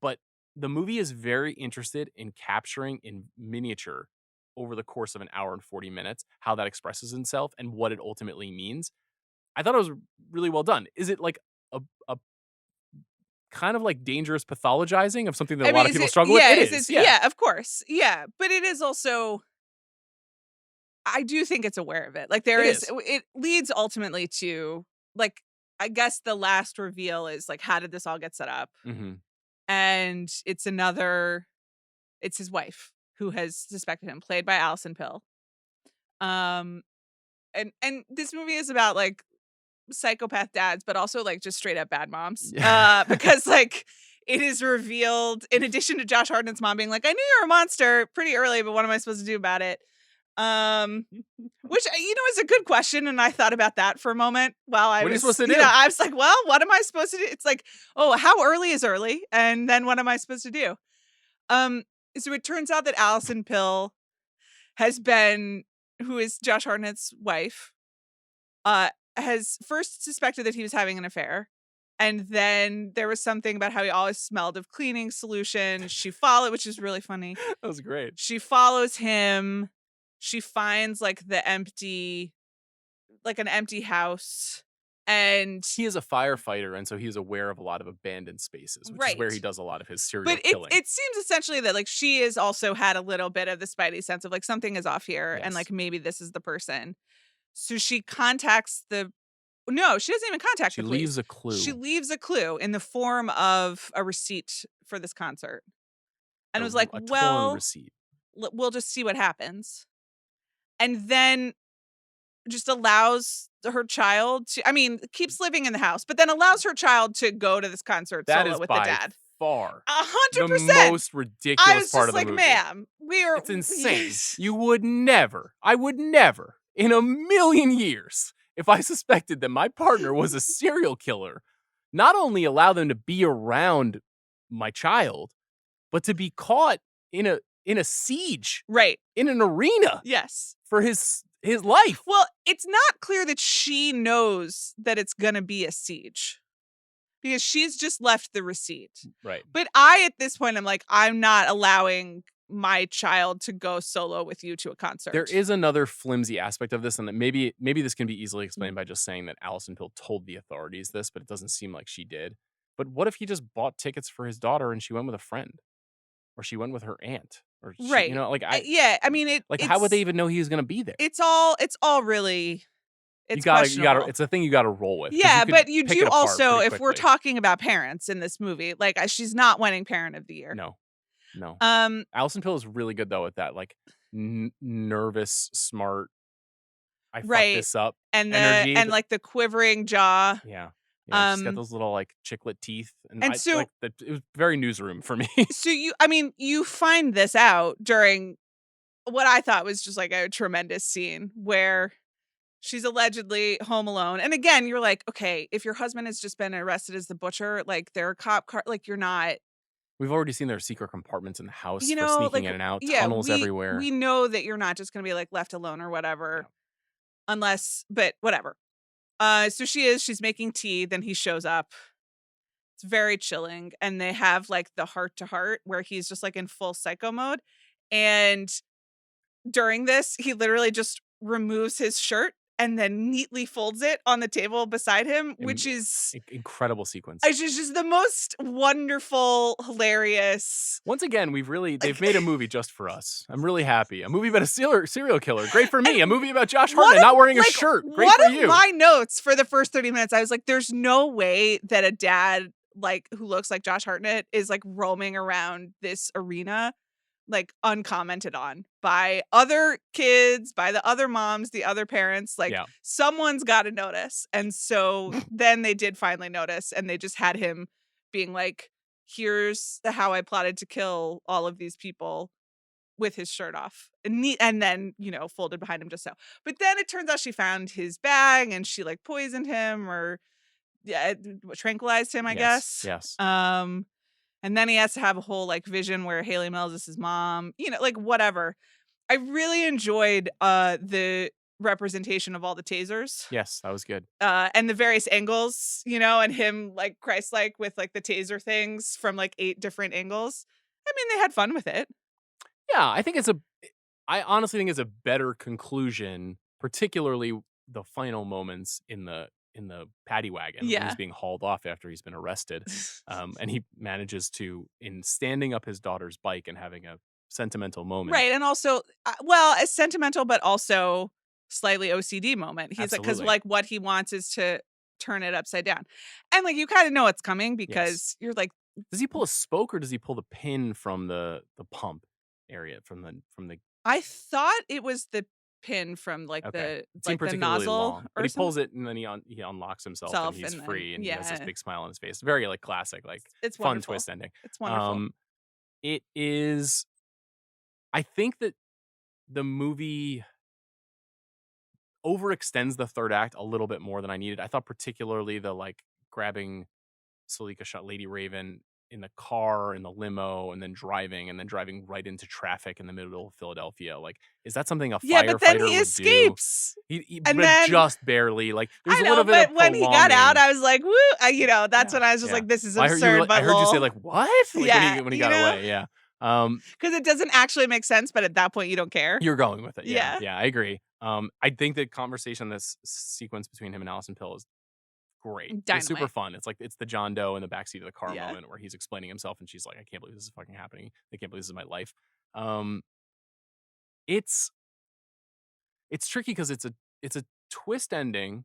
but the movie is very interested in capturing in miniature over the course of an hour and 40 minutes how that expresses itself and what it ultimately means. I thought it was really well done. Is it like a kind of like dangerous pathologizing of something that a lot of people struggle with? It is. Yeah, of course. Yeah, but it is also, I do think it's aware of it. Like it leads ultimately to like, I guess the last reveal is like, how did this all get set up? Mm-hmm. And it's his wife who has suspected him, played by Alison Pill. And this movie is about like psychopath dads, but also like just straight up bad moms. Because like it is revealed, in addition to Josh Hartnett's mom being like, I knew you were a monster pretty early, but what am I supposed to do about it? Which, is a good question. And I thought about that for a moment while I What are you was, supposed to do? I was like, well, what am I supposed to do? It's like, oh, how early is early? And then what am I supposed to do? So it turns out that Alison Pill who is Josh Hartnett's wife, has first suspected that he was having an affair. And then there was something about how he always smelled of cleaning solution. She followed, which is really funny. That was great. She follows him. She finds like an empty house. And he is a firefighter, and so he is aware of a lot of abandoned spaces, which is where he does a lot of his serial killing. It seems essentially that like she has also had a little bit of the spidey sense of like something is off here, and like maybe this is the person. So she contacts no, she doesn't even contact the police. She leaves a clue. She leaves a clue in the form of a receipt for this concert. And it was like, torn receipt. We'll just see what happens. And then just allows her child to, keeps living in the house, but then allows her child to go to this concert solo with the dad. Far 100%. The most ridiculous part of the movie. Ma'am, it's insane. You would never, I would never, in a million years, if I suspected that my partner was a serial killer, not only allow them to be around my child, but to be caught in a siege. Right. In an arena. Yes. For his life. Well, it's not clear that she knows that it's going to be a siege because she's just left the receipt. Right. But at this point, I'm like, I'm not allowing my child to go solo with you to a concert. There is another flimsy aspect of this, and that maybe this can be easily explained by just saying that Alison Pill told the authorities this, but it doesn't seem like she did. But what if he just bought tickets for his daughter and she went with a friend? Or she went with her aunt? Or she, right. How would they even know he was going to be there? It's all really, it's questionable. It's a thing you got to roll with. Yeah, but you do also, if we're talking about parents in this movie, like she's not winning Parent of the Year. No. Alison Pill is really good though at that, like nervous, smart. I fucked this up. And energy like the quivering jaw. Yeah. She's got those little like chiclet teeth, and it was very newsroom for me. So you find this out during what I thought was just like a tremendous scene where she's allegedly home alone, and again, you're like, okay, if your husband has just been arrested as the butcher, like there are cop car, like you're not. We've already seen their secret compartments in the house for sneaking in and out, tunnels everywhere. We know that you're not just going to be like left alone or whatever, but whatever. So she's making tea, then he shows up. It's very chilling. And they have like the heart to heart where he's just like in full psycho mode. And during this, he literally just removes his shirt and then neatly folds it on the table beside him, which is incredible sequence. It's just the most wonderful, hilarious. Once again, they've made a movie just for us. I'm really happy. A movie about a serial killer. Great for me. A movie about Josh Hartnett not wearing a shirt. Great for you. One of my notes for the first 30 minutes, I was like, there's no way that a dad like who looks like Josh Hartnett is like roaming around this arena, like uncommented on by other kids, by the other moms, the other parents. Like Yeah. someone's got to notice. And so then they did finally notice, and they just had him being like, here's how I plotted to kill all of these people with his shirt off, and then, you know, folded behind him just so. But then it turns out she found his bag and she like poisoned him, or tranquilized him, I guess. Yes. And then he has to have a whole like vision where Haley Mills is his mom, you know, like whatever. I really enjoyed the representation of all the tasers. Yes, that was good. And the various angles, you know, and him like Christ-like with like the taser things from like 8 different angles. I mean, they had fun with it. Yeah, I honestly think it's a better conclusion, particularly the final moments in the paddy wagon when he's being hauled off after he's been arrested. And he manages to, in standing up his daughter's bike and having a sentimental moment. Right. And also, well, a sentimental, but also slightly OCD moment. He's like, because like what he wants is to turn it upside down. And like, you kind of know it's coming because you're like, does he pull a spoke or does he pull the pin from the pump area from the I thought it was the pin from like the nozzle, long, but he pulls it and then he unlocks himself and he's free and he has this big smile on his face. Very like classic, like it's fun wonderful. twist ending. It's wonderful. It is. I think that the movie overextends the third act a little bit more than I needed. I thought particularly the like grabbing Salika shot Lady Raven in the car, in the limo, and then driving right into traffic in the middle of Philadelphia. Like, is that something a firefighter but then he would escapes. Do? But then, just barely. Like, there's a little bit but of when he got out, I was like, woo! You know, that's when I was just like, this is absurd. I heard you say like, what? Like, when he got away, yeah. Because it doesn't actually make sense, but at that point, you don't care. You're going with it, yeah. I agree. I think the conversation, this sequence between him and Allison Pill is great. Dynamite. It's super fun. It's like it's the John Doe in the backseat of the car moment where he's explaining himself and she's like, I can't believe this is fucking happening. I can't believe this is my life. It's tricky because it's a twist ending.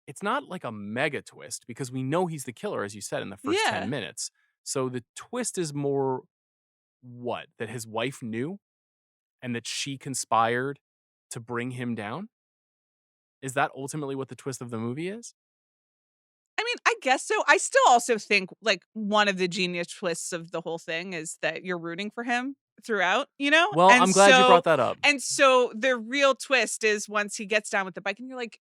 It's not like a mega twist because we know he's the killer, as you said, in the first 10 minutes. So the twist is more that his wife knew and that she conspired to bring him down. Is that ultimately what the twist of the movie is? I mean, I guess so. I still also think like one of the genius twists of the whole thing is that you're rooting for him throughout, you know? Well, I'm glad you brought that up. And so the real twist is once he gets down with the bike and you're like,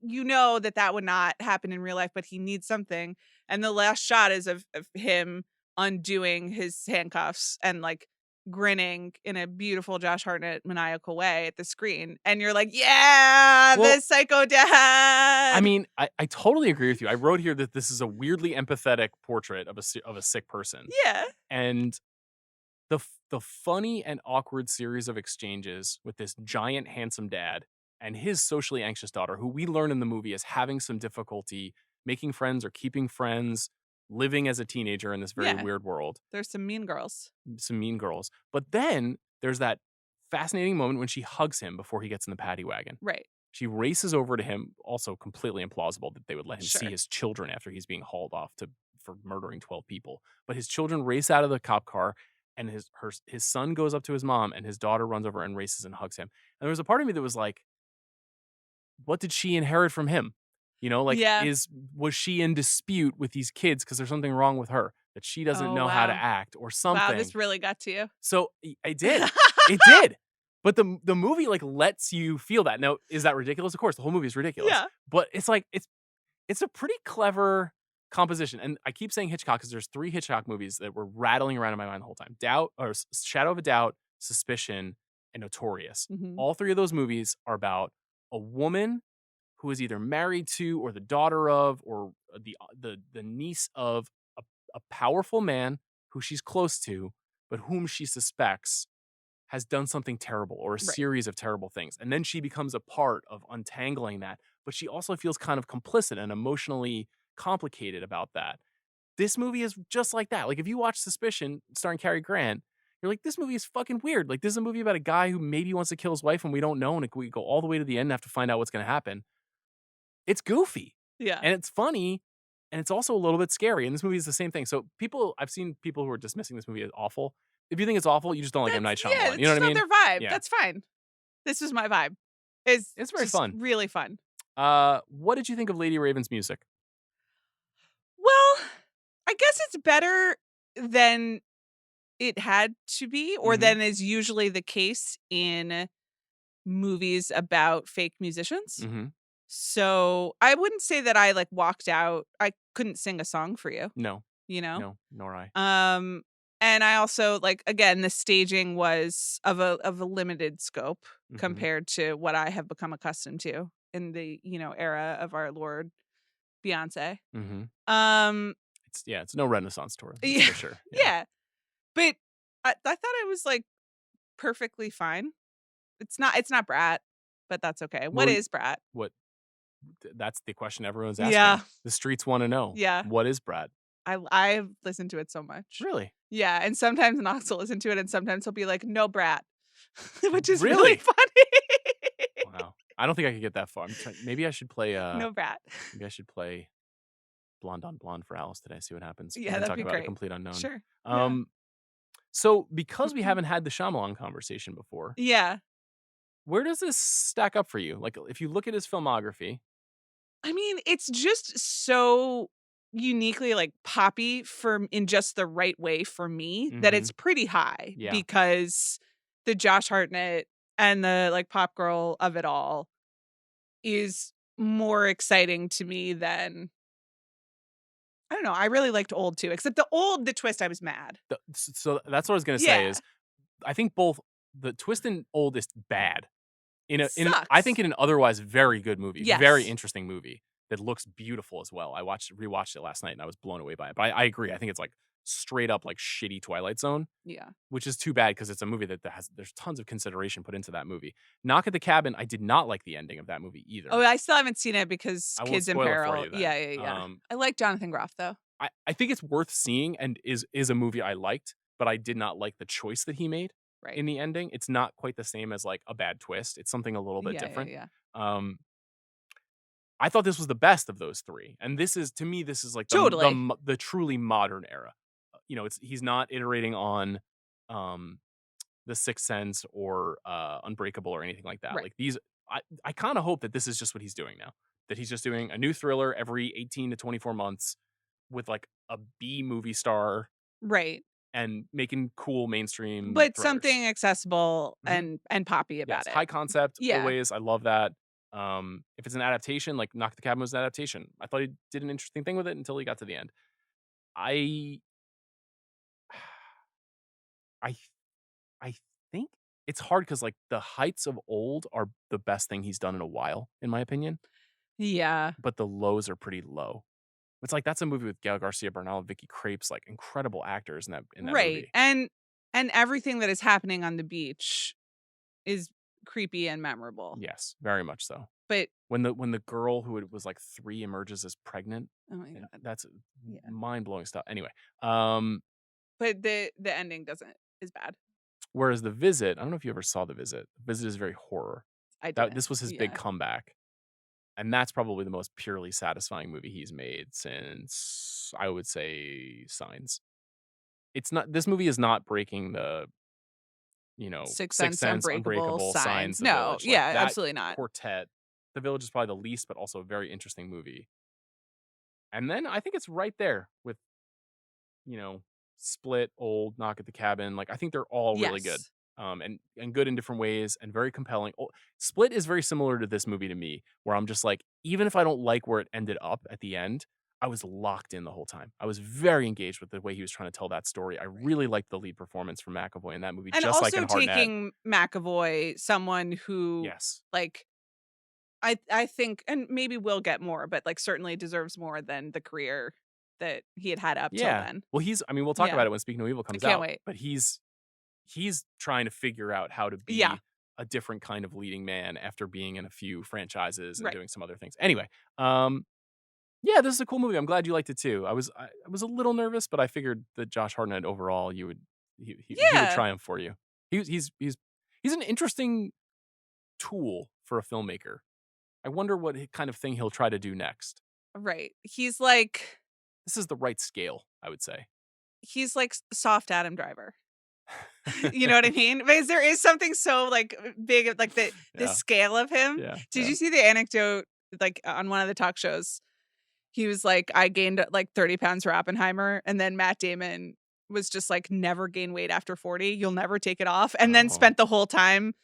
you know that would not happen in real life, but he needs something. And the last shot is of him undoing his handcuffs and like grinning in a beautiful Josh Hartnett maniacal way at the screen, and you're like, the psycho dad. I mean, I totally agree with you. I wrote here that this is a weirdly empathetic portrait of a sick person. Yeah. And the funny and awkward series of exchanges with this giant handsome dad and his socially anxious daughter, who we learn in the movie is having some difficulty making friends or keeping friends, living as a teenager in this very weird world. There's some mean girls. But then there's that fascinating moment when she hugs him before he gets in the paddy wagon. Right. She races over to him, also completely implausible that they would let him see his children after he's being hauled off for murdering 12 people. But his children race out of the cop car, and his son goes up to his mom, and his daughter runs over and races and hugs him. And there was a part of me that was like, what did she inherit from him? You know, like, was she in dispute with these kids because there's something wrong with her, that she doesn't know how to act or something? Wow, this really got to you. So I did. It did. But the movie like lets you feel that. Now, is that ridiculous? Of course, the whole movie is ridiculous. Yeah. But it's like it's a pretty clever composition. And I keep saying Hitchcock because there's 3 Hitchcock movies that were rattling around in my mind the whole time: Shadow of a Doubt, Suspicion, and Notorious. Mm-hmm. All 3 of those movies are about a woman who is either married to or the daughter of or the niece of a powerful man who she's close to, but whom she suspects has done something terrible or a series of terrible things. And then she becomes a part of untangling that, but she also feels kind of complicit and emotionally complicated about that. This movie is just like that. Like, if you watch Suspicion starring Cary Grant, you're like, this movie is fucking weird. Like, this is a movie about a guy who maybe wants to kill his wife and we don't know, and we go all the way to the end and have to find out what's going to happen. It's goofy. Yeah. And it's funny. and it's also a little bit scary. And this movie is the same thing. So I've seen people who are dismissing this movie as awful. If you think it's awful, you just don't like M. Night Shyamalan. Yeah, You know what I mean? It's not their vibe. Yeah. That's fine. This was my vibe. It's very just fun. Really fun. What did you think of Lady Raven's music? Well, I guess it's better than it had to be, or than is usually the case in movies about fake musicians. Mm-hmm. So I wouldn't say that I like walked out. I couldn't sing a song for you. No. You know? No, nor I. And I also like, again, the staging was of a limited scope compared to what I have become accustomed to in the, era of our Lord Beyonce. It's no Renaissance tour, that's Yeah. for sure. Yeah. But I thought it was like perfectly fine. It's not Brat, but that's okay. What is Brat? That's the question everyone's asking. Yeah. The streets want to know. Yeah. What is Brat? I've listened to it so much. Really? Yeah, and sometimes Knox will listen to it, and sometimes he'll be like, "No Brat," which is Really? really funny. Wow. I don't think I could get that far. Maybe I should play. No Brat. Maybe I should play Blonde on Blonde for Alice today. See what happens. Yeah, We're that'd talk be about great. A Complete Unknown. Sure. So because we haven't had the Shyamalan conversation before, Yeah. where does this stack up for you? Like, if you look at his filmography, I mean, it's just so uniquely like poppy in just the right way for me that it's pretty high. Yeah. Because the Josh Hartnett and the like pop girl of it all is more exciting to me than, I don't know. I really liked Old too, except the Twist, I was mad. So that's what I was gonna say. Is I think both the Twist and Old is bad. I think in an otherwise very good movie, very interesting movie that looks beautiful as well. I rewatched it last night and I was blown away by it. But I agree. I think it's like straight up like shitty Twilight Zone. Yeah. Which is too bad because it's a movie there's tons of consideration put into that movie. Knock at the Cabin, I did not like the ending of that movie either. Oh, I still haven't seen it because I won't Kids in spoil it for Peril. you then. Yeah. I like Jonathan Groff though. I think it's worth seeing and is a movie I liked, but I did not like the choice that he made in the ending. It's not quite the same as like a bad twist. It's something a little bit different. Yeah. I thought this was the best of those three, and this is like the truly modern era. He's not iterating on The Sixth Sense or Unbreakable or anything like that. Right. Like these, I kind of hope that this is just what he's doing now. That he's just doing a new thriller every 18 to 24 months with like a B movie star, right, and making cool mainstream, but thrillers. Something accessible and poppy about it. High concept, always. I love that. If it's an adaptation, like Knock at the Cabin was an adaptation. I thought he did an interesting thing with it until he got to the end. I think it's hard because like the heights of Old are the best thing he's done in a while, in my opinion. Yeah, but the lows are pretty low. It's like that's a movie with Gael Garcia Bernal, Vicky Krieps, like incredible actors in that movie. And everything that is happening on the beach is creepy and memorable. Yes, very much so. But when the girl who was like 3 emerges as pregnant, oh my God, that's mind blowing stuff. Anyway, but the ending is bad. Whereas The Visit, I don't know if you ever saw The Visit. The Visit is very horror. This was his big comeback. And that's probably the most purely satisfying movie he's made since, I would say, Signs. This movie is not breaking the, Sixth Sense, Unbreakable, Signs. No, absolutely not. Quartet. The Village is probably the least, but also a very interesting movie. And then I think it's right there with, Split, Old, Knock at the Cabin. Like, I think they're all really good. And good in different ways and very compelling. Split is very similar to this movie to me, where I'm just like, even if I don't like where it ended up at the end, I was locked in the whole time. I was very engaged with the way he was trying to tell that story. I really liked the lead performance from McAvoy in that movie, and just also like in Hartnett. Taking McAvoy, someone who, like, I think, and maybe will get more, but like certainly deserves more than the career that he had up till then. Well, we'll talk about it when Speak No Evil comes out. I can't wait. But he's trying to figure out how to be a different kind of leading man after being in a few franchises and doing some other things. Anyway, this is a cool movie. I'm glad you liked it too. I was a little nervous, but I figured that Josh Hartnett overall, he would triumph for you. He's an interesting tool for a filmmaker. I wonder what kind of thing he'll try to do next. Right. He's like this is the right scale, I would say. He's like soft Adam Driver. You know what I mean? Because there is something so like big, like the Yeah. scale of him. Yeah. Did you see the anecdote like on one of the talk shows? He was like, I gained like 30 pounds for Oppenheimer, and then Matt Damon was just like, never gain weight after 40. You'll never take it off. And then spent the whole time,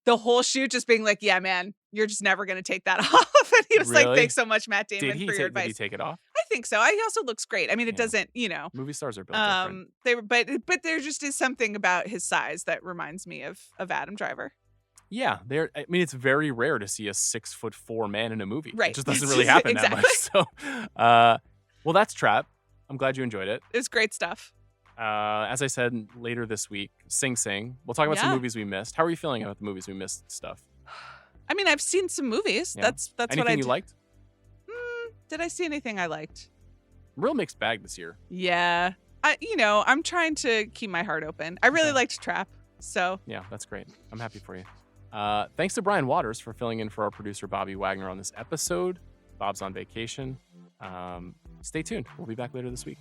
the whole shoot just being like, yeah, man, you're just never going to take that off. And he was like, Really? thanks so much, Matt Damon, for your Did he advice. take it off? I think so. He also looks great. I mean, it Yeah. doesn't, you know, Movie stars are built different. but there just is something about his size that reminds me of Adam Driver. Yeah, I mean, it's very rare to see a 6'4" man in a movie. Right. It just doesn't really happen that much. So, well, that's Trap. I'm glad you enjoyed it. It was great stuff. As I said, later this week, Sing Sing. We'll talk about some movies we missed. How are you feeling about the movies we missed stuff? I mean, I've seen some movies. Yeah. That's Anything what I you liked? Did I see anything I liked? Real mixed bag this year. Yeah. I'm trying to keep my heart open. I really liked Trap. So yeah, that's great. I'm happy for you. Thanks to Brian Waters for filling in for our producer Bobby Wagner on this episode. Bob's on vacation. Stay tuned. We'll be back later this week.